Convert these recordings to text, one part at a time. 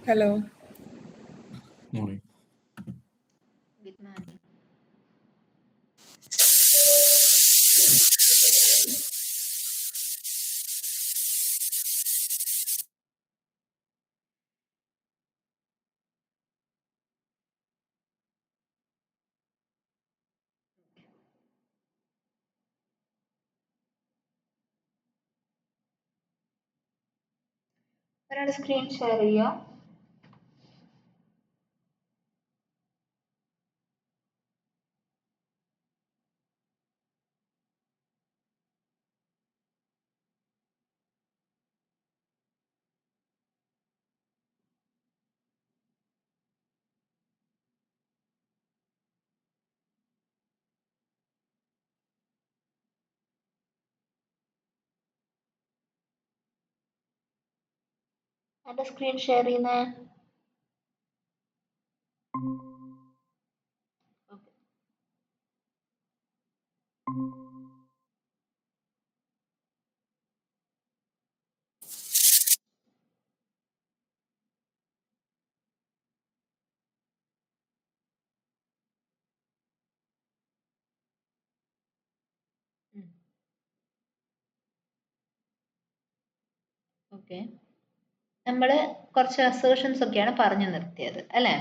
Hello. Morning. Good morning. ഒരാൾ screen share ചെയ്യോ? ആരുടെ സ്ക്രീൻ ഷെയർ ചെയ്യുന്നേ? ഓക്കെ. ഓക്കെ, നമ്മൾ കുറച്ച് അസേർഷൻസ് ഒക്കെയാണ് പറഞ്ഞു നിർത്തിയത് അല്ലേ?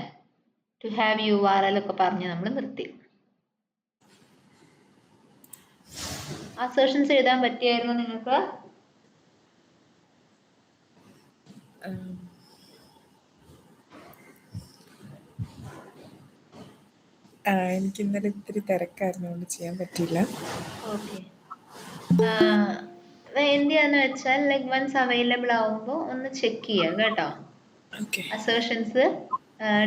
ടു ഹാവ് URL ഒക്കെ പറഞ്ഞ് നമ്മൾ നിർത്തി. അസേർഷൻസ് എഴുതാൻ പറ്റിയായിരുന്നു നിങ്ങൾക്ക്? എനിക്ക് ഇന്നലെ ഇത്തിരി തിരക്കായിരുന്നുകൊണ്ട് ചെയ്യാൻ പറ്റിയില്ല. ഓക്കെ, എന്തിയാന്ന് വെച്ചാൽ ലൈക്ക് വൺസ് അവൈലബിൾ ആവുമ്പോൾ ഒന്ന് ചെക്ക് ചെയ്യുക കേട്ടോ. ഓക്കെ. അസേർഷൻസ്,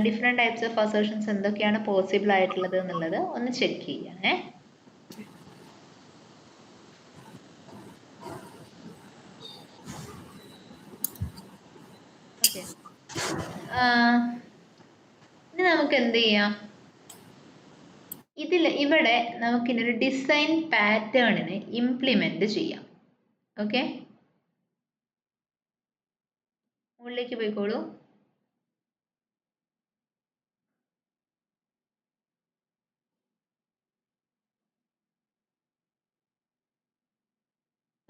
ഡിഫറെൻറ്റ് ടൈപ്സ് ഓഫ് അസേർഷൻസ് എന്തൊക്കെയാണ് പോസിബിൾ ആയിട്ടുള്ളത് എന്നുള്ളത് ഒന്ന് ചെക്ക് ചെയ്യണേ. ഓക്കെ, ഇനി നമുക്ക് എന്ത് ചെയ്യാം? ഇവിടെ നമുക്കിനൊരു ഡിസൈൻ പാറ്റേണിനെ ഇംപ്ലിമെന്റ് ചെയ്യാം. ഓക്കെ, മുകളിലേക്ക് പോയിക്കോളൂ.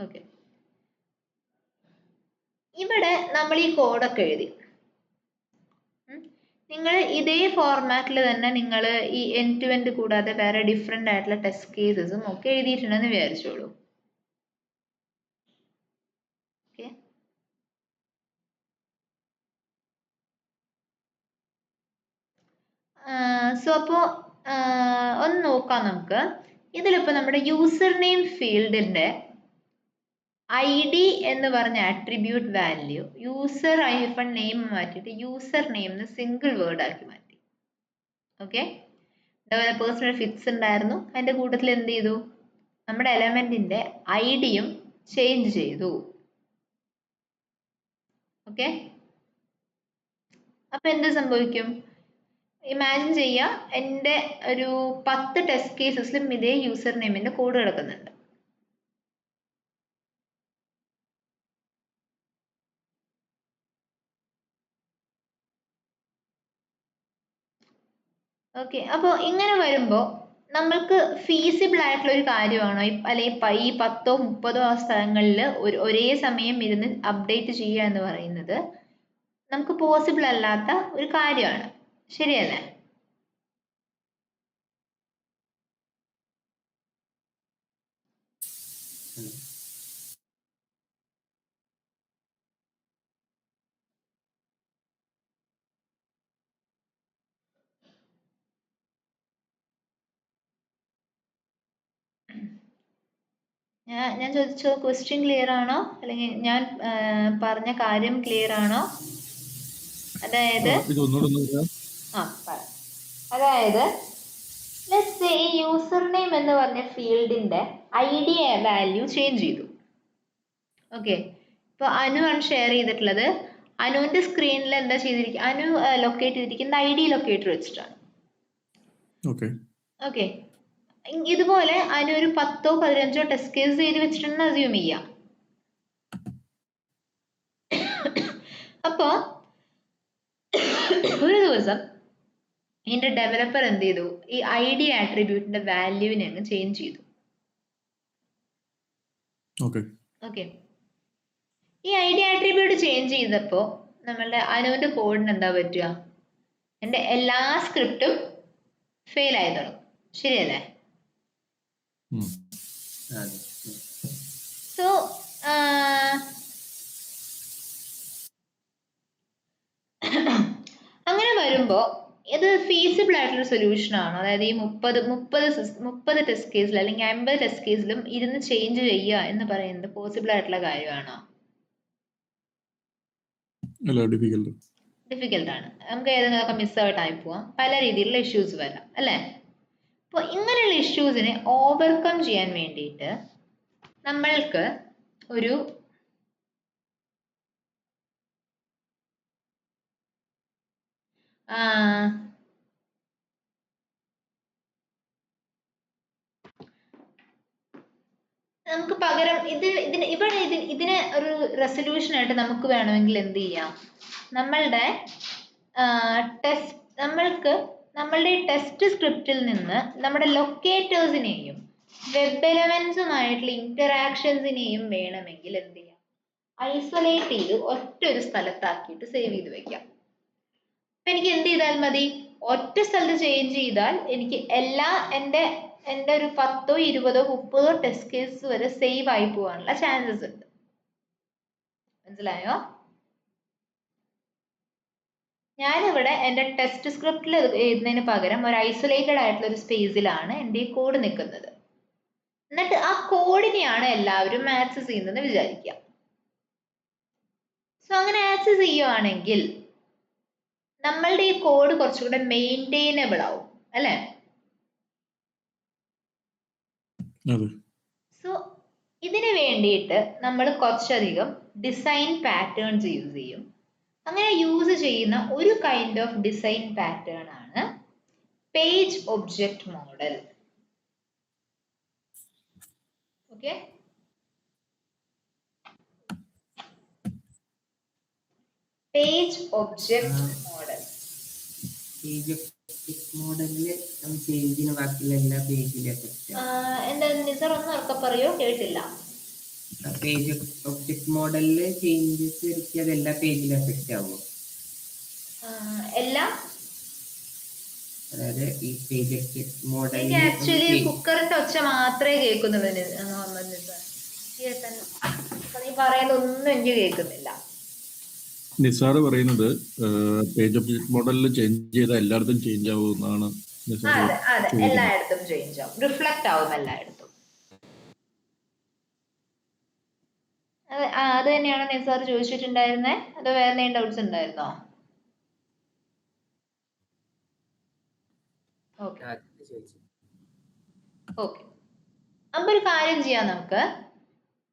ഓക്കെ, ഇവിടെ നമ്മൾ ഈ കോഡൊക്കെ എഴുതി. നിങ്ങൾ ഇതേ ഫോർമാറ്റിൽ തന്നെ നിങ്ങൾ ഈ എൻഡ് ടു എൻഡ് കൂടാതെ വേറെ ഡിഫറെൻ്റ് ആയിട്ടുള്ള ടെസ്റ്റ് കേസസും ഒക്കെ എഴുതിയിട്ടുണ്ടെന്ന് വിചാരിച്ചോളൂ. ഓക്കെ, സോ അപ്പോൾ ഒന്ന് നോക്കാം നമുക്ക്. ഇതിലിപ്പോൾ നമ്മുടെ യൂസർ നെയിം ഫീൽഡിൻ്റെ ID എന്ന് പറഞ്ഞ ആട്രിബ്യൂട്ട് വാല്യൂ യൂസർ -നെയിം മാറ്റിയിട്ട് യൂസർ നെയിം സിംഗിൾ വേർഡ് ആക്കി മാറ്റി. ഓക്കെ, ഡെവലപ്പേഴ്സിന് ഫിക്സ് ഉണ്ടായിരുന്നു, അതിൻ്റെ കൂട്ടത്തിൽ എന്ത് ചെയ്തു? നമ്മുടെ എലമെന്റിന്റെ ഐഡിയും ചേഞ്ച് ചെയ്തു. ഓക്കെ, അപ്പൊ എന്ത് സംഭവിക്കും? ഇമാജിൻ ചെയ്യുക, എൻ്റെ ഒരു 10 ടെസ്റ്റ് കേസസിലും ഇതേ യൂസർ നെയിമിന്റെ കോഡ് കിടക്കുന്നുണ്ട്. ഓക്കെ, അപ്പോൾ ഇങ്ങനെ വരുമ്പോൾ നമ്മൾക്ക് ഫീസിബിൾ ആയിട്ടുള്ള ഒരു കാര്യമാണോ അല്ലെങ്കിൽ ഈ 10ഓ 30ഓ സ്ഥലങ്ങളിൽ ഒരേ സമയം ഇരുന്ന് അപ്ഡേറ്റ് ചെയ്യുക എന്ന് പറയുന്നത് നമുക്ക് പോസിബിൾ അല്ലാത്ത ഒരു കാര്യമാണ്, ശരിയല്ലേ? ഞാൻ ചോദിച്ച ക്വസ്റ്റ്യൻ ക്ലിയർ ആണോ? അല്ലെങ്കിൽ ഞാൻ പറഞ്ഞ കാര്യം ക്ലിയർ ആണോ? അതായത് അതായത് ലെറ്റ്സ് സേ ഈ യൂസർ നെയിം എന്ന് പറഞ്ഞ ഫീൽഡിന്റെ ID വാല്യൂ ചേഞ്ച് ചെയ്തു. ഓക്കെ, ഇപ്പോൾ അനു ആണ് ഷെയർ ചെയ്തിട്ടുള്ളത്. അനുവിന്റെ സ്ക്രീനിൽ എന്താ ചെയ്തിരിക്കുക? അനു ലൊക്കേറ്റ് ചെയ്തിരിക്കുന്ന ID ലൊക്കേറ്റർ വെച്ചിട്ടാണ്. ഓക്കെ, ഇതുപോലെ അനു ഒരു 10ഓ 15ഓ ടെസ്റ്റ് കേസ് ചെയ്ത് വെച്ചിട്ടുണ്ടെന്ന് അസ്യൂം ചെയ്യാം. അപ്പോൾ ദിവസം ഇതിന്റെ ഡെവലപ്പർ എന്ത് ചെയ്തു, ഈ ഐഡി ആട്രിബ്യൂട്ടിന്റെ വാല്യൂവിനെ അങ്ങ് ചേഞ്ച് ചെയ്തു. ഓക്കെ, ഈ ഐഡി ആട്രിബ്യൂട്ട് ചേഞ്ച് ചെയ്തപ്പോൾ നമ്മളുടെ അനുവിന്റെ കോഡിന് എന്താ പറ്റുക, എൻ്റെ എല്ലാ സ്ക്രിപ്റ്റും ഫെയിൽ ആയി തുടങ്ങും. ശരിയല്ലേ? സോ അങ്ങനെ വരുമ്പോ ഇത് ഫീസിബിൾ ആയിട്ടുള്ള സൊല്യൂഷൻ ആണോ? അതായത് ഈ 30 ടെസ്റ്റ് കേസിൽ അല്ലെങ്കിൽ 50 ടെസ്റ്റ് കേസിലും ഇരുന്ന് ചേഞ്ച് ചെയ്യുക എന്ന് പറയുന്നത് പോസിബിൾ ആയിട്ടുള്ള കാര്യമാണോ? ഡിഫിക്കൽട്ട് ആണ്. നമുക്ക് ഏതെങ്കിലുമൊക്കെ മിസ്സായിട്ടായി പോവാം, പല രീതിയിലുള്ള ഇഷ്യൂസ് വരാം അല്ലേ? അപ്പോൾ ഇങ്ങനെയുള്ള ഇഷ്യൂസിനെ ഓവർകം ചെയ്യാൻ വേണ്ടിയിട്ട് നമ്മൾക്ക് ഒരു നമുക്ക് പകരം ഇതിനെ ഒരു റെസൊല്യൂഷൻ ആയിട്ട് നമുക്ക് വേണമെങ്കിൽ എന്ത് ചെയ്യാം, നമ്മളുടെ നമ്മളുടെ ടെസ്റ്റ് സ്ക്രിപ്റ്റിൽ നിന്ന് നമ്മുടെ ലൊക്കേറ്റേഴ്സിനെയും വെബ് എലമെന്റ്സുമായിട്ടുള്ള ഇന്ററാക്ഷൻസിനെയും വേണമെങ്കിൽ എന്ത് ചെയ്യാം, ഐസൊലേറ്റ് ചെയ്ത് ഒറ്റ ഒരു സ്ഥലത്താക്കിയിട്ട് സേവ് ചെയ്ത് വെക്കാം. അപ്പൊ എനിക്ക് എന്ത് ചെയ്താൽ മതി, ഒറ്റ സ്ഥലത്ത് ചേഞ്ച് ചെയ്താൽ എനിക്ക് എൻ്റെ ഒരു 10, 20, 30 ടെസ്റ്റ് കേസ് വരെ സേവ് ആയി പോകാനുള്ള ചാൻസസ് ഉണ്ട്. മനസ്സിലായോ? ഞാനിവിടെ എൻ്റെ ടെസ്റ്റ് സ്ക്രിപ്റ്റിൽ എഴുതുന്നതിന് പകരം ഒരു ഐസൊലേറ്റഡ് ആയിട്ടുള്ള ഒരു സ്പേസിലാണ് എൻ്റെ ഈ കോഡ് നിൽക്കുന്നത്. എന്നിട്ട് ആ കോഡിനെയാണ് എല്ലാവരും ആക്സസ് ചെയ്യുന്നതെന്ന് വിചാരിക്കുക. സോ അങ്ങനെ ആക്സസ് ചെയ്യുവാണെങ്കിൽ നമ്മളുടെ ഈ കോഡ് കുറച്ചുകൂടെ മെയിൻറ്റെയിനബിൾ ആവും അല്ലേ? സോ ഇതിന് വേണ്ടിയിട്ട് നമ്മൾ കുറച്ചധികം ഡിസൈൻ പാറ്റേൺസ് യൂസ് ചെയ്യും. അങ്ങനെ യൂസ് ചെയ്യുന്ന ഒരു കൈൻഡ് ഓഫ് ഡിസൈൻ പാറ്റേൺ ആണ് page object model. Okay, page object model. മോഡലില് പേജിന് ബാക്കിയുള്ള എല്ലാ പേജിലും എന്താ നിസർ ഒന്ന് ഉറക്കെ പറയോ, കേട്ടില്ല. പേജ് ഒബ്ജക്റ്റ് മോഡലില് ചേഞ്ചസ് വരുത്തിയത് എല്ലാ പേജിലും എഫക്റ്റ് ആവുമോ? എല്ലാം, അതായത് ഈ പേജ് ഒബ്ജക്റ്റ് മോഡലിൽ ആക്ച്വലി കുക്കറിന്റെ ഒച്ച മാത്രമേ കേൾക്കുന്നുള്ളൂ. നീ പറയുന്ന ഒന്നും എനിക്ക് കേൾക്കുന്നില്ല. നിസാർ പറയുന്നത് പേജ് ഒബ്ജക്റ്റ് മോഡലിൽ ചേഞ്ച് ചെയ്താൽ എല്ലായിടത്തും ചേഞ്ച് ആവുമെന്നാണ്. അതെ അതെ, എല്ലായിടത്തും ചേഞ്ച് ആവും, റിഫ്ലക്ട് ആവും എല്ലായിടത്തും. അത് തന്നെയാണ് നിസാർ ചോദിച്ചിട്ടുണ്ടായിരുന്നേ, അതോ വേറെ എന്തെങ്കിലും ഡൗട്ട്സ് ഉണ്ടായിരുന്നോ? ഓക്കെ, അപ്പൊ ഒരു കാര്യം ചെയ്യാം, നമുക്ക്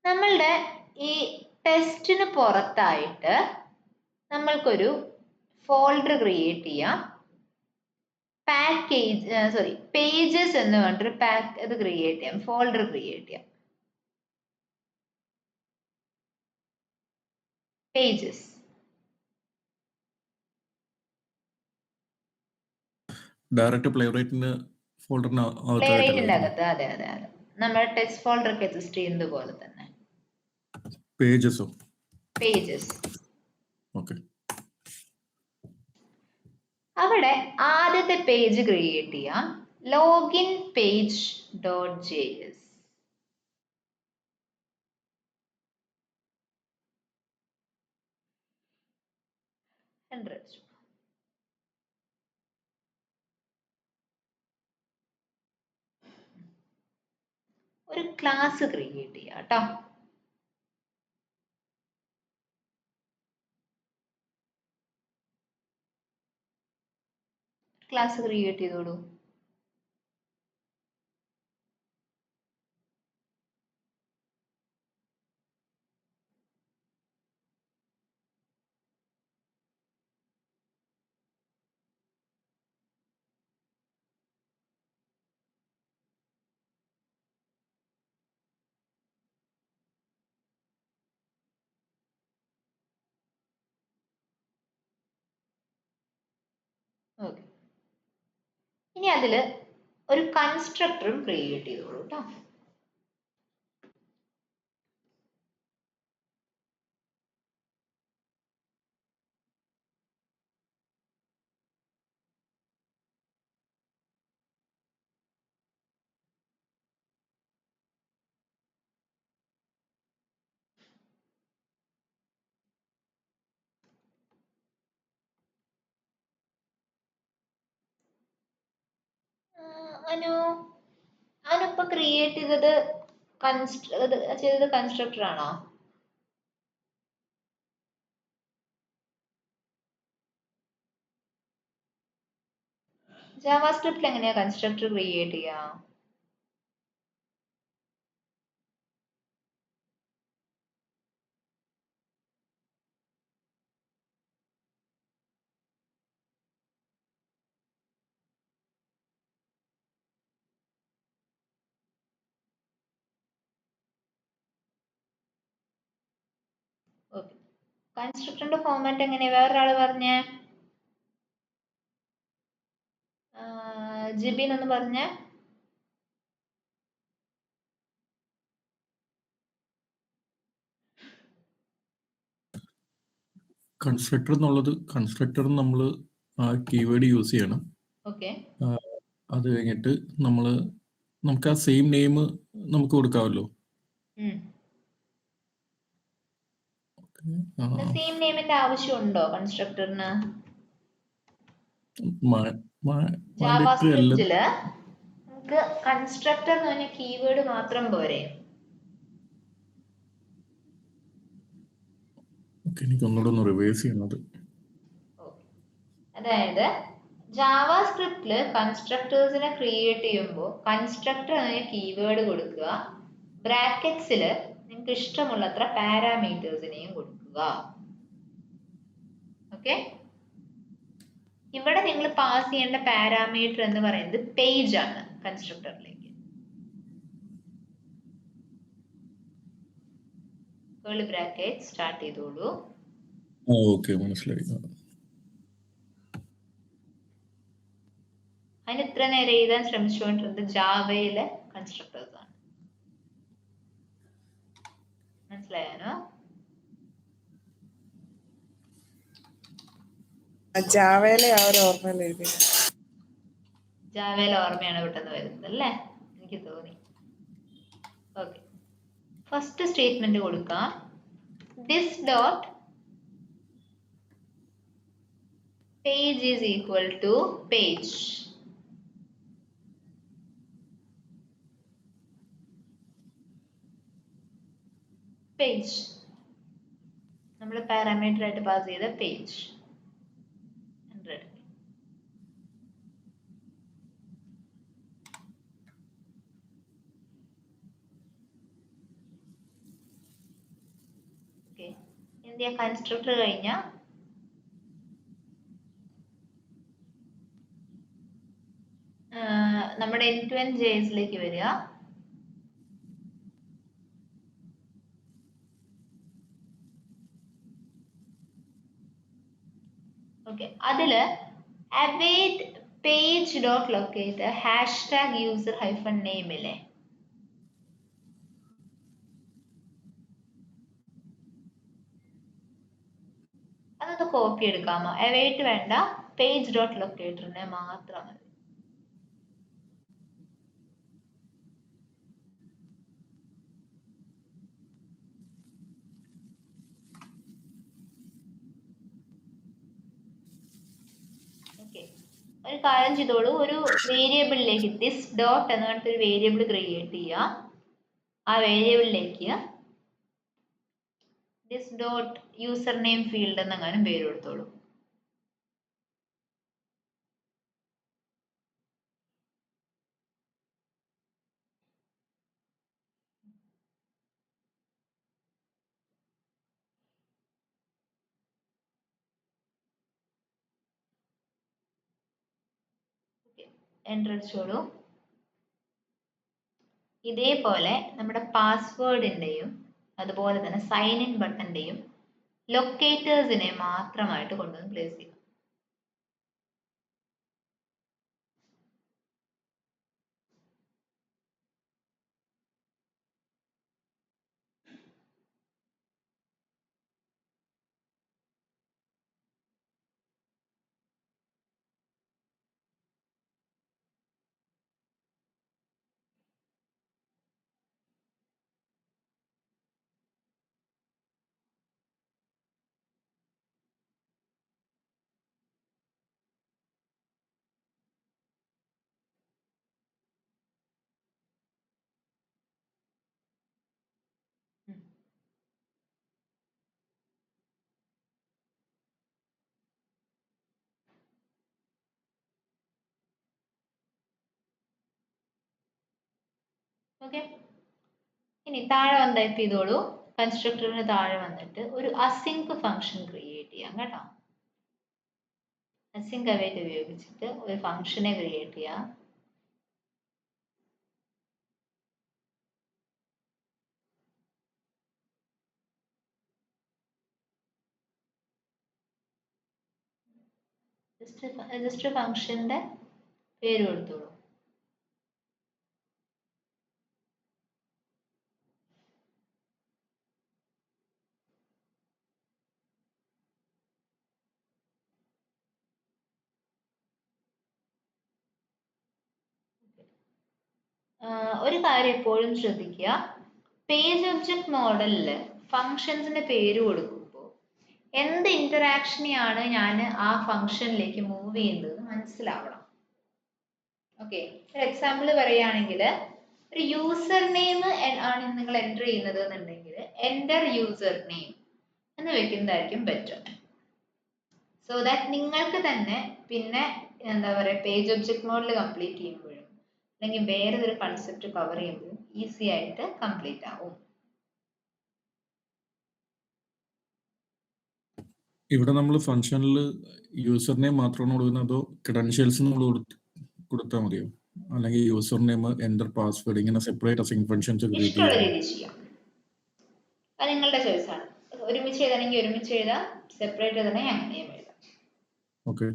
നമ്മളുടെ ഈ ടെസ്റ്റിന് പുറത്തായിട്ട് നമ്മൾക്കൊരു ഫോൾഡർ ക്രിയേറ്റ് ചെയ്യാം. പേജസ് എന്ന് പറഞ്ഞിട്ടൊരു ഇത് ക്രിയേറ്റ് ചെയ്യാം, ഫോൾഡർ ക്രിയേറ്റ് ചെയ്യാം. പേജസ് ഡയറക്റ്റ് പ്ലേറൈറ്റിന്റെ പ്ലേറൈറ്റിന്റെ അകത്ത്, അതെ അതെ അതെ, നമ്മുടെ ടെക്സ്റ്റ് ഫോൾഡർ ഒക്കെ എക്സിസ്റ്റ് ചെയ്യുന്നത് പോലെ തന്നെ പേജസ്. ഓക്കെ, അവിടെ ആദ്യത്തെ പേജ് ക്രിയേറ്റ് ചെയ്യാം, ലോഗിൻ പേജ് ഡോട്ട് js. ഒരു ക്ലാസ് ക്രിയേറ്റ് ചെയ്യാം കേട്ടോ. ക്ലാസ് ക്രിയേറ്റ് ചെയ്തോളൂ. ഇനി അതിൽ ഒരു കൺസ്ട്രക്ടറും ക്രിയേറ്റ് ചെയ്തോളൂ കേട്ടോ. അനു ക്രിയേറ്റ് ചെയ്തത് കൺസ്ട്രക്ടർ ആണോ? ജാവാസ്ക്രിപ്റ്റിൽ എങ്ങനെയാ കൺസ്ട്രക്ടർ ക്രിയേറ്റ് ചെയ്യാ? ഓക്കെ, കൺസ്ട്രക്ടറിന്റെ ഫോർമാറ്റ് എങ്ങനെയാ വേറൊരാള് പറഞ്ഞേ? ജിബിൻ ഒന്ന് പറഞ്ഞേ. കൺസ്ട്രക്ടർ നമ്മൾ ആ കീവേഡ് യൂസ് ചെയ്യണം. ഓക്കെ, അത് കഴിഞ്ഞിട്ട് നമുക്ക് ആ സെയിം നെയിം നമുക്ക് കൊടുക്കാമല്ലോ. സെയിം നെയിമിന്റെ ആവശ്യമുണ്ടോ കൺസ്ട്രക്ടറിന്? ജാവാസ്ക്രിപ്റ്റില് നമുക്ക് കൺസ്ട്രക്ടർ എന്ന് പറഞ്ഞ കീവേഡ് മാത്രം പോരെ? എനിക്കൊന്നുകൂടെ ഒന്ന് റിവേഴ്സ് ചെയ്യുന്നത്. അതായത് ജാവാസ്ക്രിപ്റ്റില് കൺസ്ട്രക്ടേഴ്സിനെ ക്രിയേറ്റ് ചെയ്യുമ്പോൾ കൺസ്ട്രക്ടർ എന്ന കീവേഡ് കൊടുക്കുക, ബ്രാക്കറ്റ്സില് നിങ്ങൾക്ക് ഇഷ്ടമുള്ളത്ര പാരാമീറ്റേഴ്സിനെയും കൊടുക്കുക. ഓക്കെ, ഇവിടെ നിങ്ങൾ പാസ് ചെയ്യേണ്ട പാരാമീറ്റർ എന്ന് പറയുന്നത് പേജ് ആണ് കൺസ്ട്രക്ടറിലേക്ക്. കേർലി ബ്രാക്കറ്റ് സ്റ്റാർട്ട് ചെയ്തോളൂ. ഓക്കെ, മനസ്സിലായി. അതിന് ഇത്ര നേരം എഴുതാൻ ശ്രമിച്ചുകൊണ്ടിരുന്നത് ജാവയിലെ കൺസ്ട്രക്ടേഴ്സ് ആണ്. മനസ്സിലായാനോ? ജാവയിലെ ആ ഒരു ഓർമ്മയിൽ എഴുതി. ജാവയിലെ ഓർമ്മയാണ് പെട്ടെന്ന് വരുന്നത് അല്ലേ? എനിക്ക് തോന്നി. ഓക്കെ, ഫസ്റ്റ് സ്റ്റേറ്റ്മെന്റ് കൊടുക്കാം. This dot page is equal to page. Page നമ്മൾ പാരാമീറ്റർ ആയിട്ട് പാസ് ചെയ്ത പേജ്. എന്തിയാ കൺസ്ട്രക്ടർ കഴിഞ്ഞ നമ്മുടെ end to end JS-ലേക്ക് വരിക. ഓക്കെ, അതില് await page dot locate hashtag user hyphen name ഇല്ലേ? അതൊന്ന് കോപ്പി എടുക്കാമോ? await വേണ്ട, പേജ് ഡോട്ട് ലൊക്കേറ്ററിനെ മാത്രം മതി. ഒരു കാര്യം ചെയ്തോളൂ, ഒരു വേരിയബിളിലേക്ക് ദിസ് ഡോട്ട് എന്ന് പറഞ്ഞിട്ട് ഒരു വേരിയബിൾ ക്രിയേറ്റ് ചെയ്യുക. ആ വേരിയബിളിലേക്ക് this dot user name field എന്നങ്ങനെ പേര് കൊടുത്തോളൂ. എൻ്റർ അടിച്ചോളൂ. ഇതേപോലെ നമ്മുടെ പാസ്വേഡിന്റെയും അതുപോലെ തന്നെ സൈൻ ഇൻ ബട്ടന്റെയും ലൊക്കേറ്റേഴ്സിനെ മാത്രമായിട്ട് കൊണ്ടുവന്ന് പ്ലേസ് ചെയ്യും. ഓക്കെ, ഇനി താഴെ വന്ന് ടൈപ്പ് ചെയ്തോളൂ. കൺസ്ട്രക്ടറിന് താഴെ വന്നിട്ട് ഒരു അസിങ്ക് ഫംഗ്ഷൻ ക്രിയേറ്റ് ചെയ്യാം കേട്ടോ. അസിങ്ക് അവൈറ്റ് ഉപയോഗിച്ചിട്ട് ഒരു ഫംഗ്ഷനെ ക്രിയേറ്റ് ചെയ്യാം. ജസ്റ്റ് ഫംഗ്ഷന്റെ പേര് കൊടുത്തോളൂ. ഒരു കാര്യം എപ്പോഴും ശ്രദ്ധിക്കുക, പേജ് ഒബ്ജക്ട് മോഡലിൽ ഫങ്ഷൻസിന്റെ പേര് കൊടുക്കുമ്പോൾ എന്ത് ഇന്ററാക്ഷനെയാണ് ഞാൻ ആ ഫംഗ്ഷനിലേക്ക് മൂവ് ചെയ്യുന്നത് മനസ്സിലാവണം. ഓക്കെ, ഒരു എക്സാമ്പിൾ പറയുകയാണെങ്കിൽ ഒരു യൂസർ നെയിം ആണ് നിങ്ങൾ എൻ്റർ ചെയ്യുന്നത് എന്നുണ്ടെങ്കിൽ എൻ്റർ യൂസർ നെയിം എന്ന് വെക്കുന്നതായിരിക്കും ബെറ്റർ. സോ ദാറ്റ് നിങ്ങൾക്ക് തന്നെ പിന്നെ എന്താ പറയുക, പേജ് ഒബ്ജക്ട് മോഡൽ കംപ്ലീറ്റ് ചെയ്യുമ്പോഴും അല്ലെങ്കിൽ വേറെ ഒരു കൺസെപ്റ്റ് കവർ ചെയ്യുമ്പോഴും ഈസി ആയിട്ട് കംപ്ലീറ്റ് ആവും. ഇവിടെ നമ്മൾ ഫംഗ്ഷനിൽ യൂസർ നെയിം മാത്രമാണ് കൊടുക്കുന്നത്, അതോ ക്രെഡൻഷ്യൽസ് നമ്മൾ കൊടുത്താൽ മതിയോ? അല്ലെങ്കിൽ യൂസർ നെയിം, എൻ്റർ പാസ്വേഡ്, ഇങ്ങനെ സെപ്പറേറ്റ് അസിങ്ക് ഫംഗ്ഷൻസ് ക്രിയേറ്റ് ഇഷ്ടമുള്ള ചെയ്യാം? രീതി ചെയ്യാം, അത് നിങ്ങളുടെ ചോയ്സ് ആണ്. ഒരുമിച്ച് എഴുതണമെങ്കിൽ ഒരുമിച്ച് എഴുതാം, സെപ്പറേറ്റ് എഴുതണമെങ്കിൽ അങ്ങനെയും എഴുതാം. ഓക്കെ.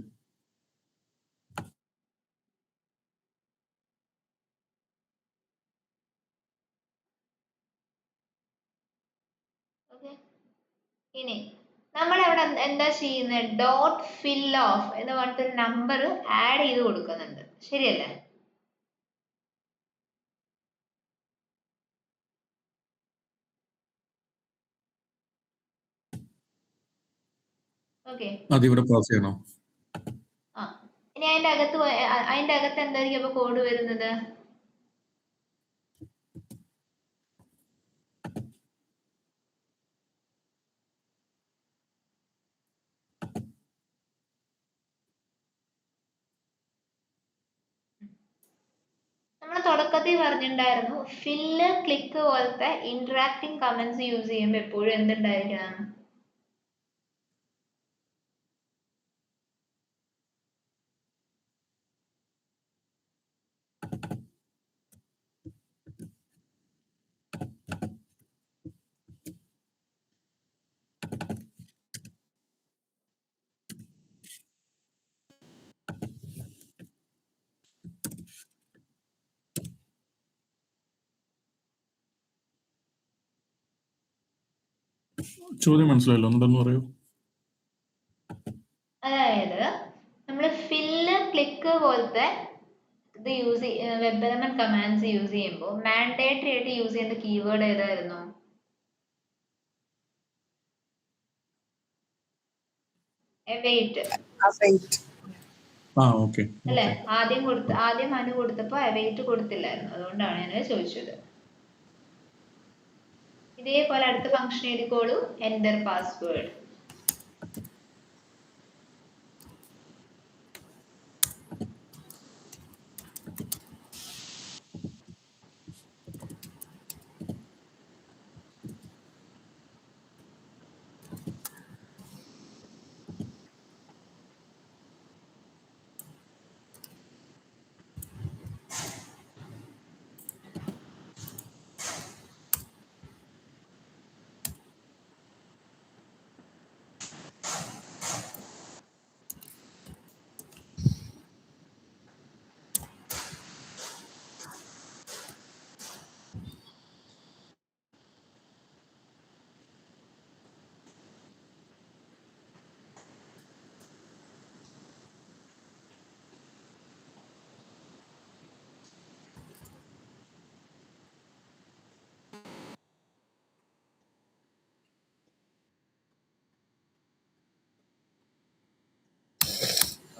ഓക്കെ, ഇനി നമ്മൾ അവിടെ എന്താ ചെയ്യുന്നത്, ഡോട്ട് ഫിൽ ഓഫ് എന്ന് പറഞ്ഞിട്ട് ഒരു നമ്പർ ആഡ് ചെയ്ത് കൊടുക്കുന്നുണ്ട്, ശരിയല്ലേ? ഓക്കെ, അതിവിടെ പാസ് ചെയ്യണോ? ആ ഇനി അതിന്റെ അകത്ത് എന്തായിരിക്കും അപ്പൊ കോഡ് വരുന്നത്? നമ്മൾ തുടക്കത്തിൽ പറഞ്ഞിട്ടുണ്ടായിരുന്നു, ഫില്ല് ക്ലിക്ക് പോലത്തെ ഇന്ററാക്ടിങ് കമന്റ്സ് യൂസ് ചെയ്യുമ്പോൾ എപ്പോഴും എന്തുണ്ടായിരിക്കണം? ചോദ്യം മനസ്സിലായല്ലോ, ഒന്നുണ്ടെന്ന് പറയൂ. അതായത് നമ്മൾ ഫില്ല് ക്ലിക്ക് പോലത്തെ ഇത് use web element commands use ചെയ്യുമ്പോൾ മാൻഡേറ്ററി ആയിട്ട് യൂസ് ചെയ്യുന്ന കീവേഡ് ഏതായിരുന്നു? അവൈറ്റ് ഓക്കെ അല്ലെ? ആദ്യം അനു കൊടുത്തപ്പോൾ അവൈറ്റ് കൊടുത്തില്ലായിരുന്നു, അതുകൊണ്ടാണ് ഞാൻ ചോദിച്ചത്. ഇതേപോലെ അടുത്ത ഫംഗ്ഷൻ എഴുതിക്കോളൂ, എൻ്റർ പാസ്വേഡ്.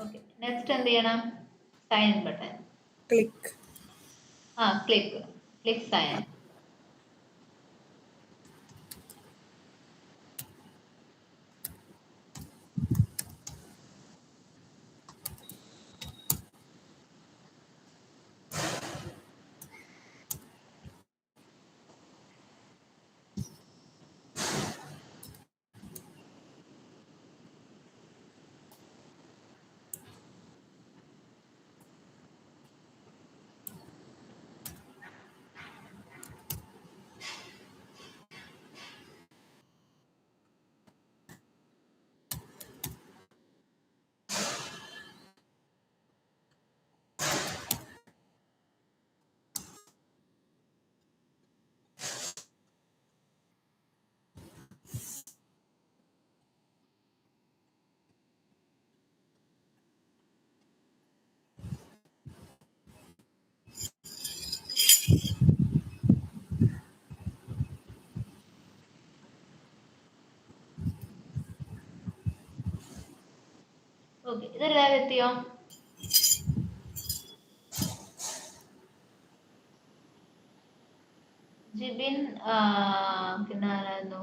ഓക്കെ, നെക്സ്റ്റ് എന്ത് ചെയ്യണം? Sign button click. Click sign. Okay, ഇതെല്ലാവരും എത്തിയോ? ജിബിൻ, പിന്നെ ആരായിരുന്നു?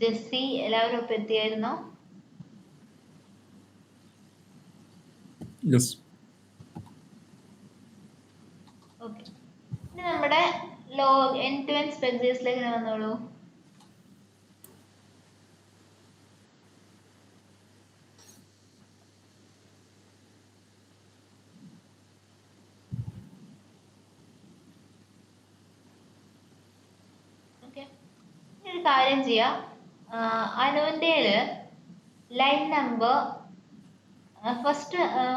ജെസ്സി, എല്ലാവരും ഒപ്പം എത്തിയായിരുന്നോ? യെസ്. ഓക്കെ, ഇനി നമ്മുടെ എൻഡ് ടു എൻഡ് സ്പെക്സേഴ്സിലേക്ക് വന്നോളൂ. ഓക്കെ, ഇനി ഒരു കാര്യം ചെയ്യാം. അനുവിൻ്റെ ലൈൻ നമ്പർ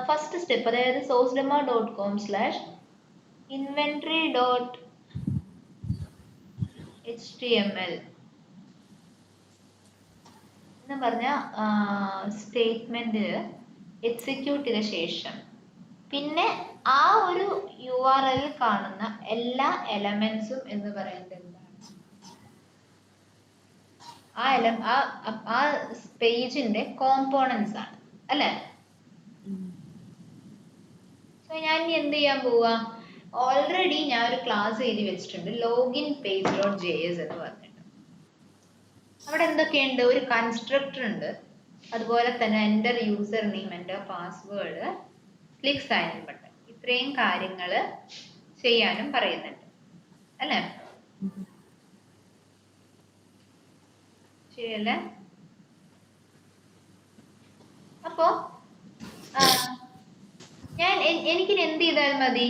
ഫസ്റ്റ് സ്റ്റെപ്പ്, അതായത് sourcedemo.com/inventory.html എന്ന് പറഞ്ഞ സ്റ്റേറ്റ്മെന്റ് എക്സിക്യൂട്ട് ചെയ്ത ശേഷം പിന്നെ ആ ഒരു URL കാണുന്ന എല്ലാ എലമെന്റ്സും എന്ന് പറയുന്നത് എന്താണ്? ആ പേജിന്റെ കോമ്പോണൻസ് ആണ് അല്ലേ? സോ ഞാൻ ഇനി എന്ത് ചെയ്യാൻ പോവാ? ഓൾറെഡി ഞാൻ ഒരു ക്ലാസ് എഴുതി വെച്ചിട്ടുണ്ട്, ലോഗിൻ പേജ് ഡോട്ട് JS എന്ന് പറഞ്ഞിട്ട്. അവിടെ എന്തൊക്കെയുണ്ട്? ഒരു കൺസ്ട്രക്ടർ ഉണ്ട്, അതുപോലെ തന്നെ enter user name, enter password, click sign in button. ഇത്രയും കാര്യങ്ങൾ ചെയ്യാനും പറയുന്നുണ്ട് അല്ലേ? ശരിയല്ലേ? അപ്പോ എനിക്കിനി എന്ത് ചെയ്താൽ മതി?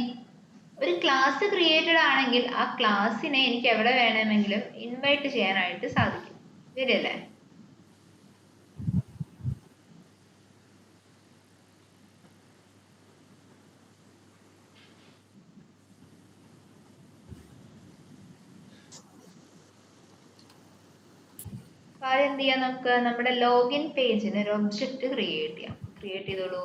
ഒരു ക്ലാസ് ക്രിയേറ്റഡ് ആണെങ്കിൽ ആ ക്ലാസ്സിനെ എനിക്ക് എവിടെ വേണമെങ്കിലും ഇൻവൈറ്റ് ചെയ്യാനായിട്ട് സാധിക്കും. ശരിയല്ലേ? കാര്യം എന്ത് ചെയ്യാം? നമുക്ക് നമ്മുടെ ലോഗിൻ പേജിന് ഒരു ഒബ്ജക്റ്റ് ക്രിയേറ്റ് ചെയ്യാം. ക്രിയേറ്റ് ചെയ്തോളൂ.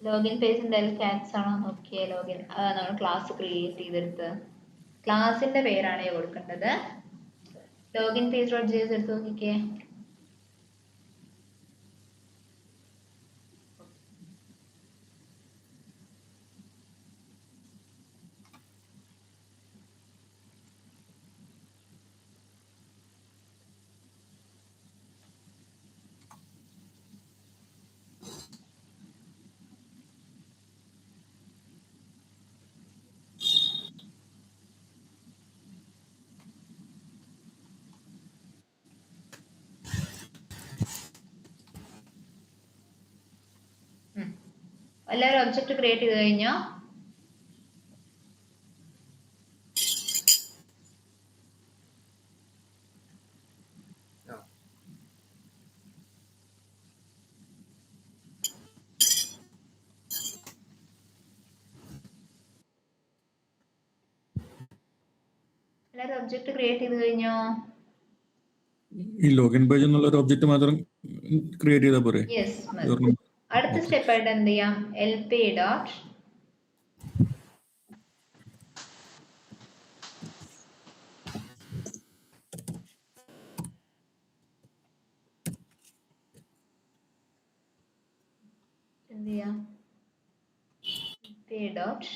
ലോഗിൻ പേജ് എന്തായാലും ക്യാറ്റ്സ് ആണോ നോക്കിയേ. ലോഗിൻ നമ്മൾ ക്ലാസ് ക്രിയേറ്റ് ചെയ്തെടുത്ത് ക്ലാസിന്റെ പേരാണ് കൊടുക്കേണ്ടത്. ലോഗിൻ പേജ് ഡോട്ട് JS എടുത്ത് നോക്കിക്കേ. എല്ലാവരും ഒബ്ജക്റ്റ് ക്രിയേറ്റ് ചെയ്ത് കഴിഞ്ഞോ? എല്ലാവരും ഒബ്ജക്റ്റ് ക്രിയേറ്റ് ചെയ്ത് കഴിഞ്ഞോ? ഈ ലോഗിൻ പേജ് എന്നുള്ള ഒരു ഒബ്ജക്റ്റ് മാത്രം ക്രിയേറ്റ് ചെയ്താൽ പോരെ? യെസ്. അടുത്ത സ്റ്റെപ്പ് ആയിട്ട് എന്ത് ചെയ്യാം? LP ഡോട്ട് എന്ത് ചെയ്യാം? LP ഡോട്ട്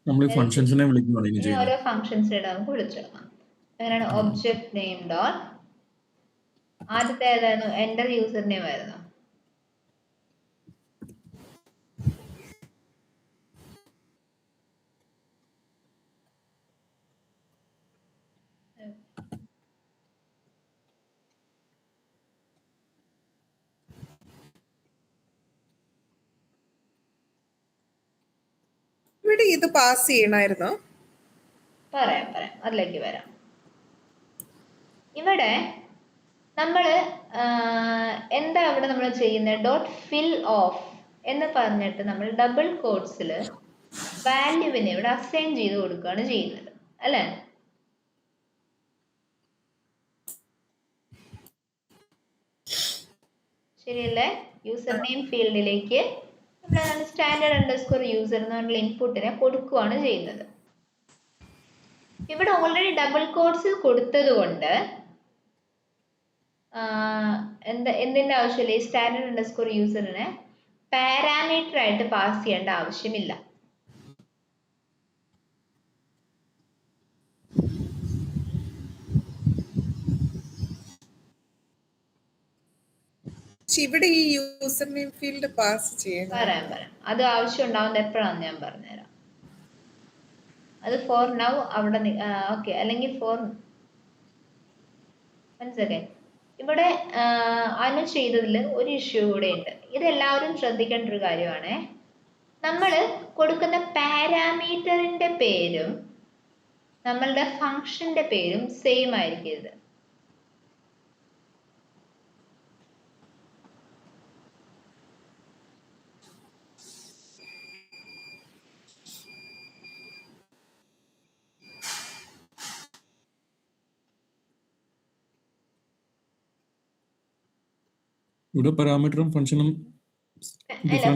നമ്മൾ ഈ ഫംഗ്ഷൻസിനെ വിളിക്കുന്നതാണ് ഇനി ഇനി ചെയ്യുന്നത്. ഓരോ ഫംഗ്ഷൻസിനെ നമുക്ക് വിളിച്ചെടുക്കാം. അങ്ങനെയാണ് ഒബ്ജക്ട് നെയിം ഡോട്ട് ആദ്യത്തെ ഏതായിരുന്നു? എൻ്റർ യൂസർ നെയിം ആയിരുന്നു. ഇവിടെ ഇത് പാസ് ചെയ്യണമായിരുന്നോ? പറയാം അതിലേക്ക് വരാം. ഇവിടെ നമ്മൾ എന്താ ഇവിടെ നമ്മൾ ചെയ്യുന്നത്? ഡോട്ട് ഫിൽ ഓഫ് എന്ന് പറഞ്ഞിട്ട് നമ്മൾ ഡബിൾ കോട്ട്സിൽ വാല്യൂവിനെ ഇവിടെ അസൈൻ ചെയ്ത് കൊടുക്കുകയാണ് ചെയ്യുന്നത്, അല്ലേ? ശരിയല്ലേ? യൂസർ നെയിം ഫീൽഡിലേക്ക് നമ്മൾ സ്റ്റാൻഡേർഡ് അണ്ടർസ്കോർ യൂസർ എന്ന് പറഞ്ഞ ഇൻപുട്ടിനെ കൊടുക്കുകയാണ് ചെയ്യുന്നത്. ഇവിടെ ഓൾറെഡി ഡബിൾ കോട്ട്സ് കൊടുത്തത് കൊണ്ട് എന്തിന്റെ ആവശ്യമില്ല? ഈ സ്റ്റാൻഡേർഡ് അണ്ടർസ്കോർ യൂസറിനെ പാരാമീറ്റർ ആയിട്ട് പാസ് ചെയ്യേണ്ട ആവശ്യമില്ല. ഇവിടെ ഈ യൂസർ നെയിം ഫീൽഡ് പാസ് ചെയ്യണം. പറയാം അത് ആവശ്യം ഉണ്ടാവുന്നത് എപ്പോഴാണെന്ന് ഞാൻ പറഞ്ഞുതരാം. അത് ഫോർ നൗ അവിടെ ഓക്കെ, അല്ലെങ്കിൽ ഫോർ മനസ്സിലാക്കേ. ഇവിടെ അനു ചെയ്തതിൽ ഒരു ഇഷ്യൂ കൂടെ ഉണ്ട്. ഇതെല്ലാവരും ശ്രദ്ധിക്കേണ്ട ഒരു കാര്യമാണ്. നമ്മൾ കൊടുക്കുന്ന പാരാമീറ്ററിന്റെ പേരും നമ്മളുടെ ഫംഗ്ഷന്റെ പേരും സെയിം ആയിരിക്കരുത്. ഇവിടെ പാരാമീറ്ററും ഫംഗ്ഷനും